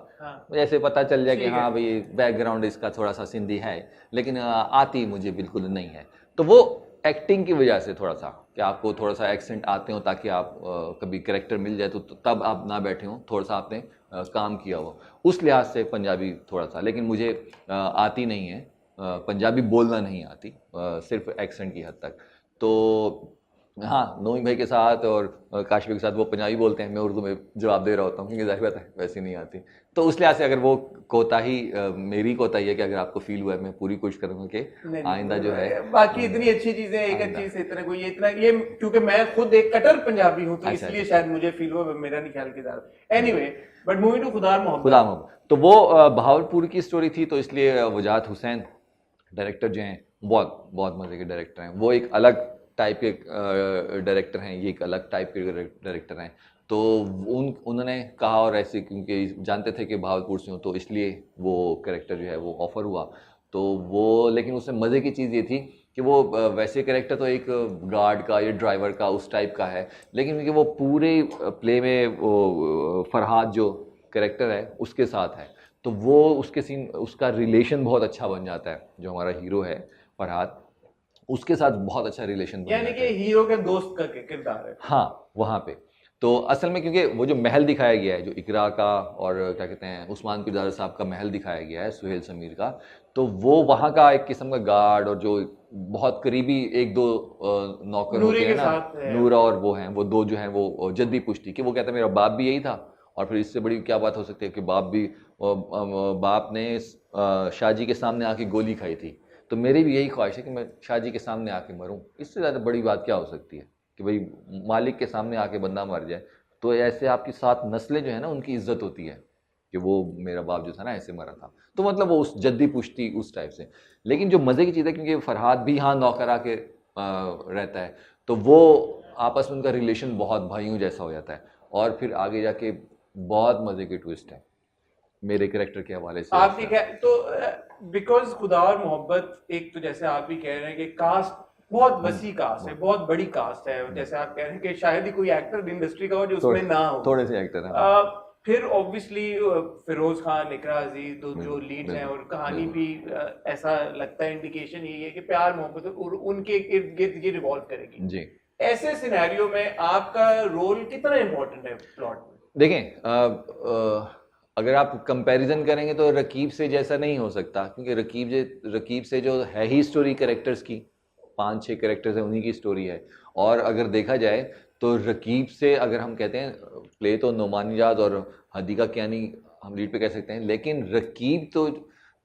मुझे ऐसे पता चल जाए कि हाँ भाई बैकग्राउंड इसका थोड़ा सा सिंधी है, लेकिन आती मुझे बिल्कुल नहीं है। तो वो एक्टिंग की वजह से थोड़ा सा कि आपको थोड़ा सा एक्सेंट आते हो, ताकि आप कभी कैरेक्टर मिल जाए तो तब आप ना बैठे हो, थोड़ा सा आपने काम किया हो, उस लिहाज से पंजाबी थोड़ा सा। लेकिन मुझे आती नहीं है, पंजाबी बोलना नहीं आती, सिर्फ एक्सेंट की हद तक। तो हाँ, नोई भाई के साथ और काशवी के साथ वो पंजाबी बोलते हैं, मैं उर्दू में जवाब दे रहा होता हूँ क्योंकि जाहिर बात है वैसी नहीं आती। तो उस लिहाज से अगर वो कोताही मेरी कोताही है कि अगर आपको फील हुआ है, मैं पूरी कोशिश करूँगा कि आइंदा जो है, बाकी इतनी अच्छी चीजें एक अच्छी से इतना कोई इतना ये, क्योंकि मैं खुद एक कट्टर पंजाबी हूँ, तो इसलिए शायद मुझे फील हुआ, मेरा नहीं ख्याल के साथ। एनीवे, बट मूविंग टू खुदा मोहब्बत, तो वो बहावलपुर की स्टोरी थी, तो इसलिए वजाहत हुसैन डायरेक्टर जो हैं बहुत बहुत मज़े के डायरेक्टर हैं। वो एक अलग टाइप के डायरेक्टर हैं, ये एक अलग टाइप के डायरेक्टर हैं। तो उन्होंने कहा, और ऐसे क्योंकि जानते थे कि बहावलपुर से हूँ, तो इसलिए वो कैरेक्टर जो है वो ऑफ़र हुआ। तो वो, लेकिन उसमें मज़े की चीज़ ये थी कि वो वैसे कैरेक्टर तो एक गार्ड का या ड्राइवर का उस टाइप का है, लेकिन क्योंकि वो पूरे प्ले में वो फरहाद जो कैरेक्टर है उसके साथ है, तो वो उसके सीन, उसका रिलेशन बहुत अच्छा बन जाता है। जो हमारा हीरो है फरहाद, उसके साथ बहुत अच्छा रिलेशन बन जाता है, यानी कि हीरो के दोस्त का किरदार है। हाँ, वहाँ पे तो असल में क्योंकि वो जो महल दिखाया गया है, जो इकरा का और क्या कहते हैं उस्मान पीरजादा साहब का महल दिखाया गया है, सुहेल समीर का, तो वो वहाँ का एक किस्म का गार्ड और जो बहुत करीबी एक दो नौकर होते हैं ना, नूरा और वो हैं, वो दो जो हैं वो जद्दी पुश्ती कि वो कहता है मेरा बाप भी यही था और फिर इससे बड़ी क्या बात हो सकती है कि बाप ने शाहजी के सामने आके गोली खाई थी, तो मेरी भी यही ख्वाहिश है कि मैं शाहजी के सामने आके मरूं। इससे ज़्यादा बड़ी बात क्या हो सकती है कि भाई मालिक के सामने आके बंदा मर जाए। तो ऐसे आपकी 7 नस्लें जो है ना उनकी इज्जत होती है कि वो मेरा बाप जो था ना ऐसे मरा था। तो मतलब वो उस जद्दी पुश्ती उस टाइप से। लेकिन जो मज़े की चीज़ है, क्योंकि फरहाद भी यहाँ नौकरा के रहता है, तो वो आपस में उनका रिलेशन बहुत भाइयों जैसा हो जाता है, और फिर आगे जाके बहुत मज़े की ट्विस्ट है मेरे कैरेक्टर के हवाले से। आप ठीक है तो बिकॉज खुदा और मोहब्बत, एक तो जैसे आप भी कह रहे हैं कि कास्ट बहुत वसी कास्ट है, बहुत बड़ी कास्ट है, जैसे आप कह रहे हैं कि शायद ही कोई एक्टर इंडस्ट्री का हो जो उसमें ना हो, थोड़े से एक्टर हैं। फिर ऑब्वियसली फिरोज खान, इकरा अजीज जो लीड्स हैं, और कहानी भी ऐसा लगता है इंडिकेशन यही है कि प्यार मोहब्बत और उनके इर्द गिर्द ये रिवॉल्व करेगी जी। ऐसे सिनेरियो में आपका रोल कितना इंपॉर्टेंट है प्लॉट में? देखें, अगर आप कंपैरिजन करेंगे तो रकीब से जैसा नहीं हो सकता, क्योंकि रकीब से जो है ही स्टोरी कैरेक्टर्स की, 5-6 कैरेक्टर्स हैं, उन्हीं की स्टोरी है। और अगर देखा जाए तो रकीब से अगर हम कहते हैं प्ले तो नोमानी जाद और हदीका कियानी हम लीड पे कह सकते हैं, लेकिन रकीब तो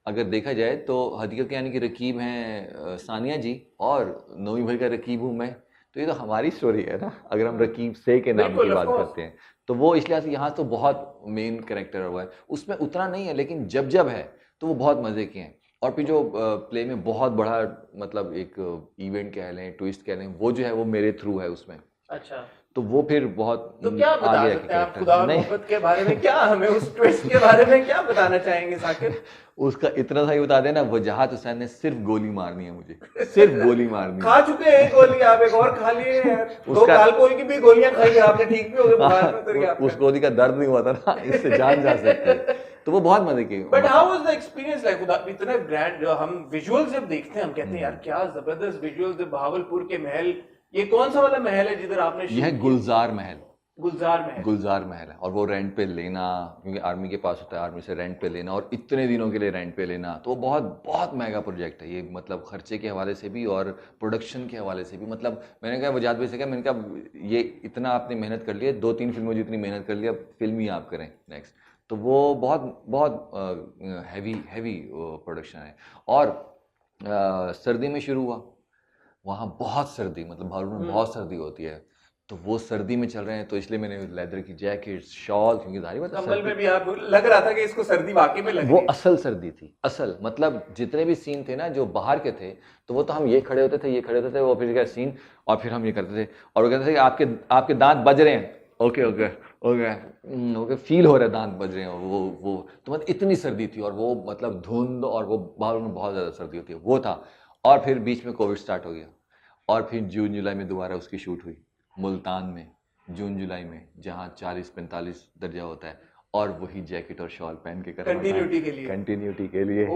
अगर देखा जाए तो हदीका कियानी की रकीब हैं सानिया जी, और नोई भाई का रकीब हूँ मैं। तो ये तो हमारी स्टोरी है ना, अगर हम रकीब से के नाम की बात करते हैं तो वो इसलिए से यहाँ तो बहुत मेन कैरेक्टर हुआ है, उसमें उतना नहीं है, लेकिन जब है तो वो बहुत मज़े के हैं। और फिर जो प्ले में बहुत बड़ा मतलब एक इवेंट कह लें, ट्विस्ट कह लें, वो जो है वो मेरे थ्रू है उसमें। अच्छा, तो वो फिर बहुत तो क्या बता आगे सकते हैं आप खुदा और मोहब्बत के बारे में? क्या हमें उस ट्विस्ट के बारे में क्या बताना चाहेंगे साकिब? उसका इतना सा ही बता देना, वजाहत हुसैन ने सिर्फ गोली मारनी है मुझे, सिर्फ गोली मारनी है। खा चुके हैं गोली, आप एक और खा लिए यार। दो कालपोल की भी गोलियां खाई है आपने, ठीक भी हो गए बुखार में उतर गया आपका। उस गोली का दर्द नहीं हुआ था ना, इससे जान जा सकती है। तो वो बहुत मजे की। But how was the experience like? खुदा इतना ग्रैंड, जो हम विजुअल्स जब देखते हैं हम कहते हैं यार क्या जबरदस्त विजुअल्स। बहावलपुर के महल, ये कौन सा वाला महल है जिधर आपने? यह गुलजार महल। गुलजार महल है, और वो रेंट पे लेना, क्योंकि आर्मी के पास होता है, आर्मी से रेंट पे लेना, और इतने दिनों के लिए रेंट पे लेना, तो वो बहुत बहुत महंगा प्रोजेक्ट है ये, मतलब खर्चे के हवाले से भी और प्रोडक्शन के हवाले से भी। मतलब मैंने कहा वजाद भाई से कहा, मैंने कहा ये इतना आपने मेहनत कर लिया, 2-3 फिल्मों जितनी मेहनत कर लिया, फिल्म ही आप करें नेक्स्ट। तो वो बहुत बहुत हैवी प्रोडक्शन है। और सर्दी में शुरू हुआ, वहाँ बहुत सर्दी, मतलब भागलपुर में बहुत सर्दी होती है, तो वो सर्दी में चल रहे हैं, तो इसलिए मैंने लेदर की जैकेट, शॉल, क्योंकि जाहिर बात है कंबल में भी आप लग रहा था कि इसको सर्दी वाकई में लगी। वो असल सर्दी थी, असल मतलब जितने भी सीन थे ना जो बाहर के थे, तो वो तो हम ये खड़े होते थे, वो फिर क्या सीन, और फिर हम ये करते थे, और वो कहते थे कि आपके दांत बज रहे हैं, okay okay okay okay, feel हो रहा है दांत बज रहे हैं, वो तो मतलब इतनी सर्दी थी, और वो मतलब धुंध, और वो बाहर में बहुत ज़्यादा सर्दी होती है, वो था। और फिर बीच में कोविड स्टार्ट हो गया, और फिर जून जुलाई में दोबारा उसकी शूट हुई मुल्तान में, जून जुलाई में, जहाँ 40-45 दर्जा होता है, और वही जैकेट और शॉल पहन के करना, कंटिन्यूटी के लिए।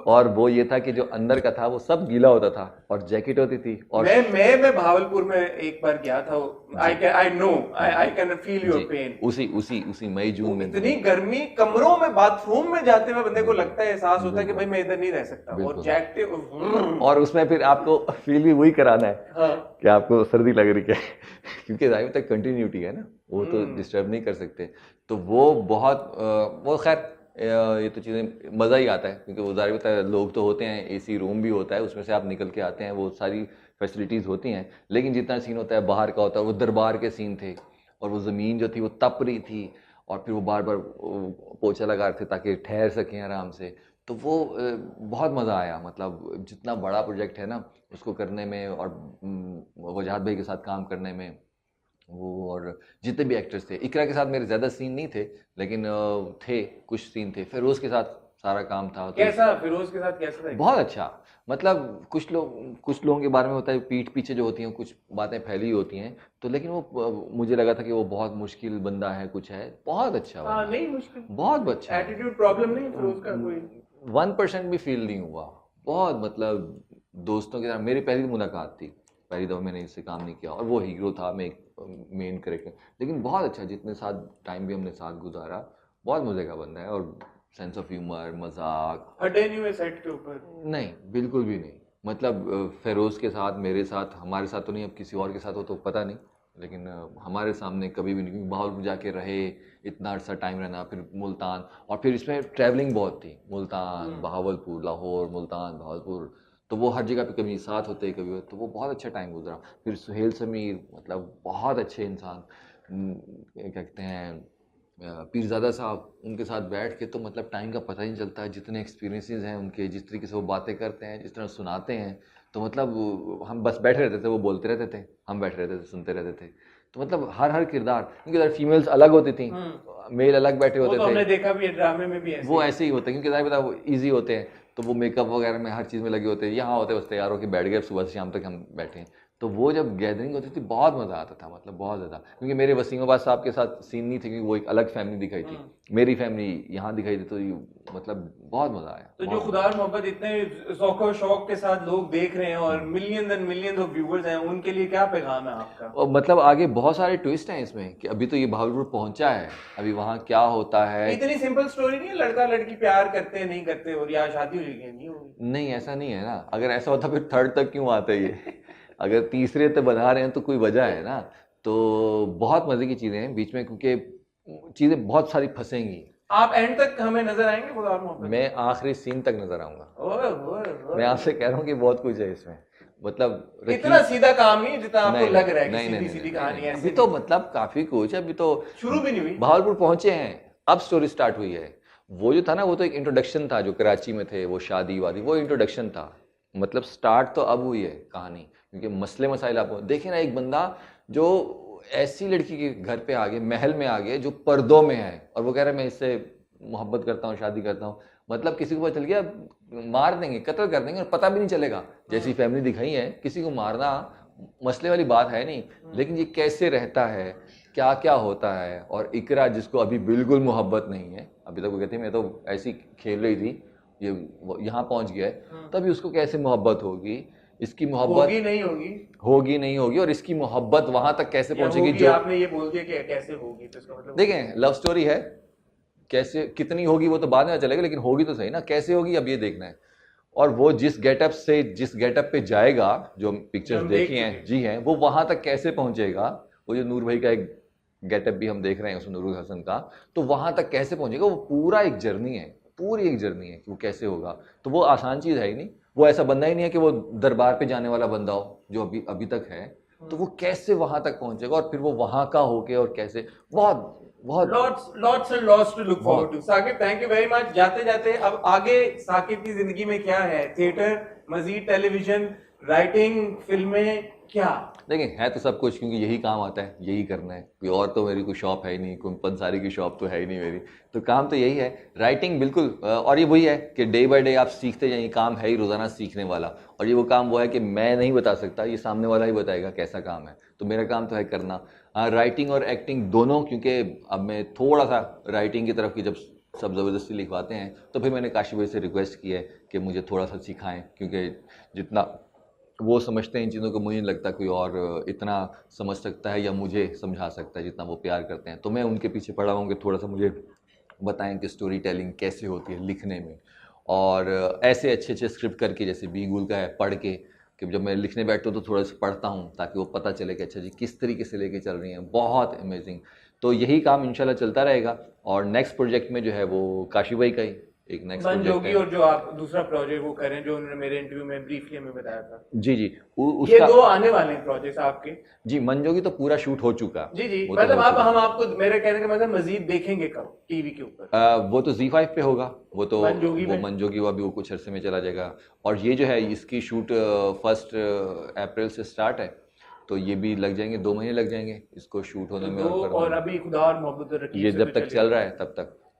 और वो ये था कि जो अंदर का था वो सब गीला होता था, और जैकेट होती थी। और मैं भावलपुर में एक बार गया था, I can feel your pain. उसी मई जून में इतनी गर्मी, कमरों में बाथरूम में जाते हुए बंदे को लगता है, एहसास होता है कि भाई मैं इधर नहीं रह सकता, और जैकेट, और उसमें फिर आपको फील भी वही कराना है कि आपको सर्दी लग रही है, क्योंकि जाहिर तक कंटिन्यूटी है ना, वो तो डिस्टर्ब नहीं कर सकते। तो वो बहुत वो खैर ये तो चीज़ें मज़ा ही आता है, क्योंकि वो जाहिर होता है लोग तो होते हैं, एसी रूम भी होता है, उसमें से आप निकल के आते हैं, वो सारी फैसिलिटीज़ होती हैं, लेकिन जितना सीन होता है बाहर का होता है। वो दरबार के सीन थे, और वो ज़मीन जो थी वो तप रही थी, और फिर वो बार बार पोछा लगा रहे थे ताकि ठहर सकें आराम से। तो वो बहुत मज़ा आया, मतलब जितना बड़ा प्रोजेक्ट है ना उसको करने में, और वजाहत भाई के साथ काम करने में, वो और जितने भी एक्टर्स थे। इकरा के साथ मेरे ज़्यादा सीन नहीं थे, लेकिन थे कुछ सीन थे। फिरोज़ के साथ सारा काम था। कैसा फिरोज़ के साथ कैसा था? बहुत अच्छा, मतलब कुछ लोगों के बारे में होता है पीठ पीछे जो होती हैं कुछ बातें फैली होती हैं, तो लेकिन वो मुझे लगा था कि वो बहुत मुश्किल बंदा है, कुछ है, बहुत अच्छा बंदा। नहीं मुश्किल, बहुत अच्छा, एटीट्यूड प्रॉब्लम नहीं फिरोज़ का कोई 1% भी फील नहीं हुआ। बहुत मतलब दोस्तों के साथ मेरी पहली मुलाकात थी, पहली दफ़ा मैंने इससे काम नहीं किया, और वो हीरो था, मैं एक मेन कैरेक्टर, लेकिन बहुत अच्छा, जितने साथ टाइम भी हमने साथ गुजारा, बहुत मज़े का बंदा है, और सेंस ऑफ ह्यूमर, मजाक। हटे नहीं हुए सेट के ऊपर? नहीं, बिल्कुल भी नहीं। मतलब फिरोज़ के साथ, मेरे साथ, हमारे साथ तो नहीं, अब किसी और के साथ हो तो पता नहीं, लेकिन हमारे सामने कभी भी नहीं, क्योंकि बहावलपुर जाके रहे इतना अर्सा टाइम रहना, फिर मुल्तान, और फिर इसमें ट्रैवलिंग बहुत थी, मुल्तान बहावलपुर, लाहौर, मुल्तान बहावलपुर, तो वो हर जगह पे कभी साथ होते कभी होते, तो वो बहुत अच्छा टाइम गुजरा। फिर सुहेल समीर, मतलब बहुत अच्छे इंसान, क्या कहते हैं, पीरज़ादा साहब, उनके साथ बैठ के तो मतलब टाइम का पता ही नहीं चलता है, जितने एक्सपीरियंसेस हैं उनके, जिस तरीके से वो बातें करते हैं, जिस तरह सुनाते हैं, तो मतलब हम बस बैठे रहते थे, वो बोलते रहते थे, हम बैठे रहते थे, सुनते रहते थे। तो मतलब हर किरदार, क्योंकि इधर फीमेल्स अलग होती थी, मेल अलग बैठे वो होते तो थे, हमने देखा भी है, ड्रामे में भी वो ऐसे ही होते हैं, क्योंकि पता वो ईजी होते हैं, तो वो मेकअप वगैरह में हर चीज़ में लगे होते हैं, यहाँ होते बस तैयार होकर बैठ गए, सुबह से शाम तक हम बैठे हैं। तो वो जब गैदरिंग होती थी बहुत मज़ा आता था, मतलब बहुत ज़्यादा, क्योंकि मेरे वसीमाबाद साहब के साथ सीन नहीं थे, क्योंकि वो एक अलग फैमिली दिखाई थी, मेरी फैमिली यहाँ दिखाई थी, तो मतलब बहुत मज़ा आया। तो जो खुदा और मोहब्बत इतने शौक शौक के साथ लोग देख रहे हैं और million and millions of viewers हैं, उनके लिए क्या पैगाम है आपका? और मतलब आगे बहुत सारे ट्विस्ट हैं इसमें, कि अभी तो ये बहावलपुर पहुंचा है, अभी वहाँ क्या होता है। इतनी सिंपल स्टोरी नहीं है, लड़का लड़की प्यार करते हैं नहीं करते और या शादी हो जाएगी नहीं होगी? नहीं, ऐसा नहीं है ना, अगर ऐसा होता फिर थर्ड तक क्यों आते ये अगर तीसरे तक बना रहे हैं तो कोई वजह है ना। तो बहुत मजे की चीजें हैं बीच में, क्योंकि चीजें बहुत सारी फंसेंगी। आप एंड तक हमें नजर आएंगे खुदा और मोहब्बत? मैं आखिरी सीन तक नजर आऊंगा। ओए, ओए, ओए। मैं आपसे कह रहा हूँ कि बहुत कुछ है इसमें, मतलब इतना सीधा काम नहीं है जितना आपको नहीं, लग रहा है कि नहीं, सीधी नहीं, सीधी नहीं, कहानी नहीं, है। अभी तो मतलब काफी कुछ है, अभी तो शुरू भी नहीं हुई। बहावलपुर पहुंचे हैं, अब स्टोरी स्टार्ट हुई है। वो जो था ना, वो तो एक इंट्रोडक्शन था, जो कराची में थे, वो शादी वादी, वो इंट्रोडक्शन था, मतलब स्टार्ट तो अब हुई है कहानी, क्योंकि मसले मसाइल आपको देखे ना, एक बंदा जो ऐसी लड़की के घर पे आ गए, महल में आ गए, जो पर्दों में है, और वो कह रहा है मैं इससे मोहब्बत करता हूँ, शादी करता हूँ, मतलब किसी को पता चल गया मार देंगे, कत्ल कर देंगे, और पता भी नहीं चलेगा। जैसी फैमिली दिखाई है, किसी को मारना मसले वाली बात है नहीं, लेकिन ये कैसे रहता है, क्या क्या होता है। और इकरा, जिसको अभी बिल्कुल मोहब्बत नहीं है, अभी तक वो कहती है मैं तो ऐसी खेल रही थी, ये यहाँ पहुंच गया है, तभी उसको कैसे मोहब्बत होगी, इसकी मोहब्बत होगी नहीं होगी, होगी नहीं होगी, और इसकी मोहब्बत वहां तक कैसे या पहुंचेगी, होगी, जो आपने ये बोल दिया कि कैसे होगी, तो इसका मतलब देखें लव स्टोरी है, कैसे कितनी होगी वो तो बाद में चलेगा, लेकिन होगी तो सही ना, कैसे होगी अब ये देखना है। और वो जिस गेटअप से, जिस गेटअप पे जाएगा, जो पिक्चर्स हम देखी देख हैं चुके। जी हैं, वो वहां तक कैसे पहुंचेगा, वो जो नूर भाई का एक गेटअप भी हम देख रहे हैं उसमें, नूरुल हसन का, तो वहां तक कैसे पहुंचेगा, वो पूरा एक जर्नी है, पूरी एक जर्नी है कि वो कैसे होगा। तो वो आसान चीज है ही नहीं, वो ऐसा बंदा ही नहीं है कि वो दरबार पे जाने वाला बंदा हो, जो अभी अभी तक है, तो वो कैसे वहां तक पहुंचेगा, और फिर वो वहां का होके, और कैसे, बहुत बहुत lots and lots to look forward to. Saqib, thank you very much. जाते जाते अब आगे साकिब की जिंदगी में क्या है? थिएटर, मजीद टेलीविजन, राइटिंग, फिल्में, क्या? देखिए है तो सब कुछ, क्योंकि यही काम आता है, यही करना है, कोई और तो मेरी कोई शॉप है ही नहीं, कोई पंसारी की शॉप तो है ही नहीं मेरी, तो काम तो यही है, राइटिंग बिल्कुल। और ये वही है कि डे बाय डे आप सीखते जाइए, काम है ही रोजाना सीखने वाला, और ये वो काम वो है कि मैं नहीं बता सकता, ये सामने वाला ही बताएगा कैसा काम है, तो मेरा काम तो है करना। राइटिंग और एक्टिंग दोनों, क्योंकि अब मैं थोड़ा सा राइटिंग की तरफ की, जब सब ज़बरदस्ती लिखवाते हैं, तो फिर मैंने काशी भाई से रिक्वेस्ट की है कि मुझे थोड़ा सा सिखाएं, क्योंकि जितना वो समझते हैं इन चीज़ों को, मुझे नहीं लगता कोई और इतना समझ सकता है या मुझे समझा सकता है जितना वो प्यार करते हैं। तो मैं उनके पीछे पड़ा हूँ कि थोड़ा सा मुझे बताएं कि स्टोरी टेलिंग कैसे होती है लिखने में, और ऐसे अच्छे अच्छे स्क्रिप्ट करके, जैसे बी गुल का है, पढ़ के, कि जब मैं लिखने बैठता हूँ तो थोड़ा सा पढ़ता हूँ, ताकि वो पता चले कि अच्छा जी किस तरीके से लेके चल रही हैं, बहुत अमेजिंग। तो यही काम इंशाल्लाह चलता रहेगा, और नेक्स्ट प्रोजेक्ट में जो है वो काशी भाई का ही एक नेक्स्ट प्रोजेक्ट मनजोगी, है। और जो आप दूसरा प्रोजेक्ट वो करें, जो उन्होंने मेरे इंटरव्यू में ब्रीफली हमें बताया था, जी जी, ये उसका दो आने वाले हैं प्रोजेक्ट्स आपके? जी, मनजोगी तो पूरा शूट हो चुका, जी जी, वो तो मतलब हो आप, चुका। हम आपको, मेरे कहने का मतलब मजीद देखेंगे कब टीवी के ऊपर? वो तो Z5 पे होगा, वो तो मनजोगी वो में? मनजोगी वो अभी वो कुछ अरसे में चला जाएगा। और ये जो है इसकी शूट 1 अप्रैल से स्टार्ट है, तो ये भी लग जाएंगे, 2 महीने लग जाएंगे इसको शूट होने में, दो, और और करने अभी खुदा और मोहब्बत और में। रकीब ये से जब तो तक चल रहा है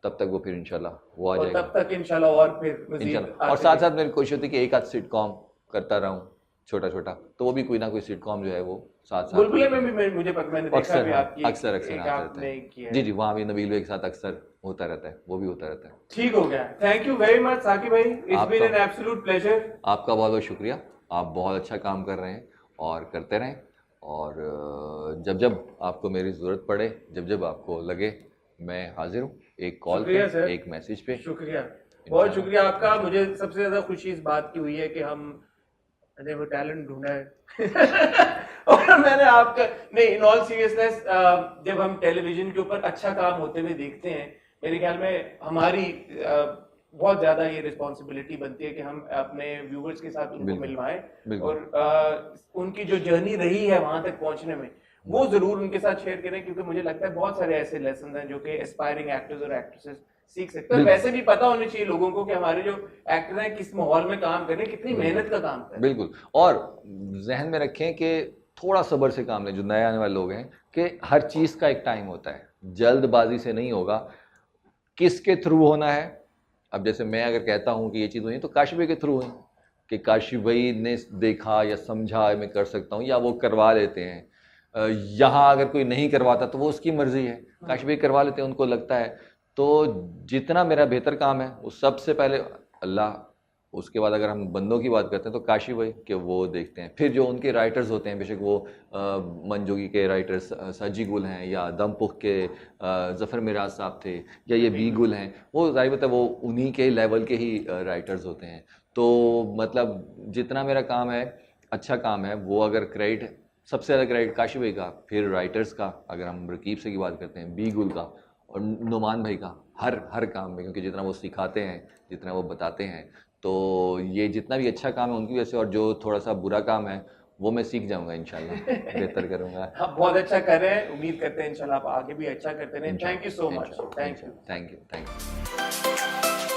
तब तक वो फिर इंशाल्लाह वो आ और जाएगा तब तक इंशाल्लाह और फिर मजीद इंशाल्लाह। और साथ साथ मेरी कोशिश होती है कि एक आध सिटकॉम करता रहूं, छोटा छोटा, तो वो भी कोई ना कोई सिटकॉम जो है वो साथ साथ बुलबुले में भी मुझे पता, मैंने देखा अक्सर, भी हाँ, आपकी अक्सर एक आते रहते आपने किया हैं। है। जी जी, वहाँ भी नबील भाई के साथ अक्सर होता रहता है, वो भी होता रहता है। ठीक हो गया, thank you very much Saqib भाई, it's been an absolute pleasure. आपका बहुत बहुत शुक्रिया, आप बहुत अच्छा काम कर रहे हैं और करते रहें, और जब जब आपको मेरी ज़रूरत पड़े, जब जब आपको लगे, मैं हाजिर हूँ, एक कॉल शुक्रिया पे, सर, एक मैसेज पे। शुक्रिया, बहुत शुक्रिया आपका। मुझे सबसे ज्यादा खुशी इस बात की हुई है कि हम अरे वो टैलेंट ढूंढा है और मैंने आपका नहीं, इन ऑल सीरियसनेस, जब हम टेलीविजन के ऊपर अच्छा काम होते हुए देखते हैं, मेरे ख्याल में हमारी बहुत ज्यादा ये रिस्पॉन्सिबिलिटी बनती है कि हम अपने व्यूवर्स के साथ उनको मिलवाएं और उनकी जो जर्नी रही है वहां तक पहुंचने में वो जरूर उनके साथ शेयर करें, क्योंकि मुझे लगता है बहुत सारे ऐसे लेसन हैं जो कि एस्पायरिंग एक्टर्स और एक्ट्रेसेस सीख सकते हैं। वैसे भी पता होनी चाहिए लोगों को कि हमारे जो एक्टर हैं किस माहौल में काम कर रहे हैं, कितनी मेहनत का काम कर रहे हैं। बिल्कुल, और जहन में रखें कि थोड़ा सब्र से काम लें जो नए आने वाले लोग हैं, कि हर चीज़ का एक टाइम होता है, जल्दबाजी से नहीं होगा। किसके थ्रू होना है, अब जैसे मैं अगर कहता हूँ कि ये चीज़ हुई तो काशी भाई के थ्रू हुई, कि काशी भाई ने देखा या समझा मैं कर सकता हूँ, या वो करवा लेते हैं। यहाँ अगर कोई नहीं करवाता तो वो उसकी मर्जी है, काशी भाई करवा लेते हैं, उनको लगता है। तो जितना मेरा बेहतर काम है वो सबसे पहले अल्लाह, उसके बाद अगर हम बंदों की बात करते हैं तो काशी भाई के वो देखते हैं, फिर जो उनके राइटर्स होते हैं, बेशक वो मंजोगी के राइटर्स सजी गुल हैं या दमपुख के ज़फ़र मिराज साहब थे, या ये बी गुल हैं, वो जाहिर बात है वो उन्हीं के लेवल के ही राइटर्स होते हैं। तो मतलब जितना मेरा काम है, अच्छा काम है, वो अगर क्रेडिट सबसे ज़्यादा क्रेडिट काशी भाई का, फिर राइटर्स का, अगर हम रकीब से की बात करते हैं, बी गुल का और नुमान भाई का, हर काम में, क्योंकि जितना वो सिखाते हैं, जितना वो बताते हैं, तो ये जितना भी अच्छा काम है उनकी वजह से, और जो थोड़ा सा बुरा काम है वो मैं सीख जाऊंगा इंशाल्लाह, बेहतर करूंगा। आप बहुत अच्छा कर रहे हैं, उम्मीद करते हैं इंशाल्लाह आप आगे भी अच्छा करते रहें। Thank you so much. Thank you. Thank you.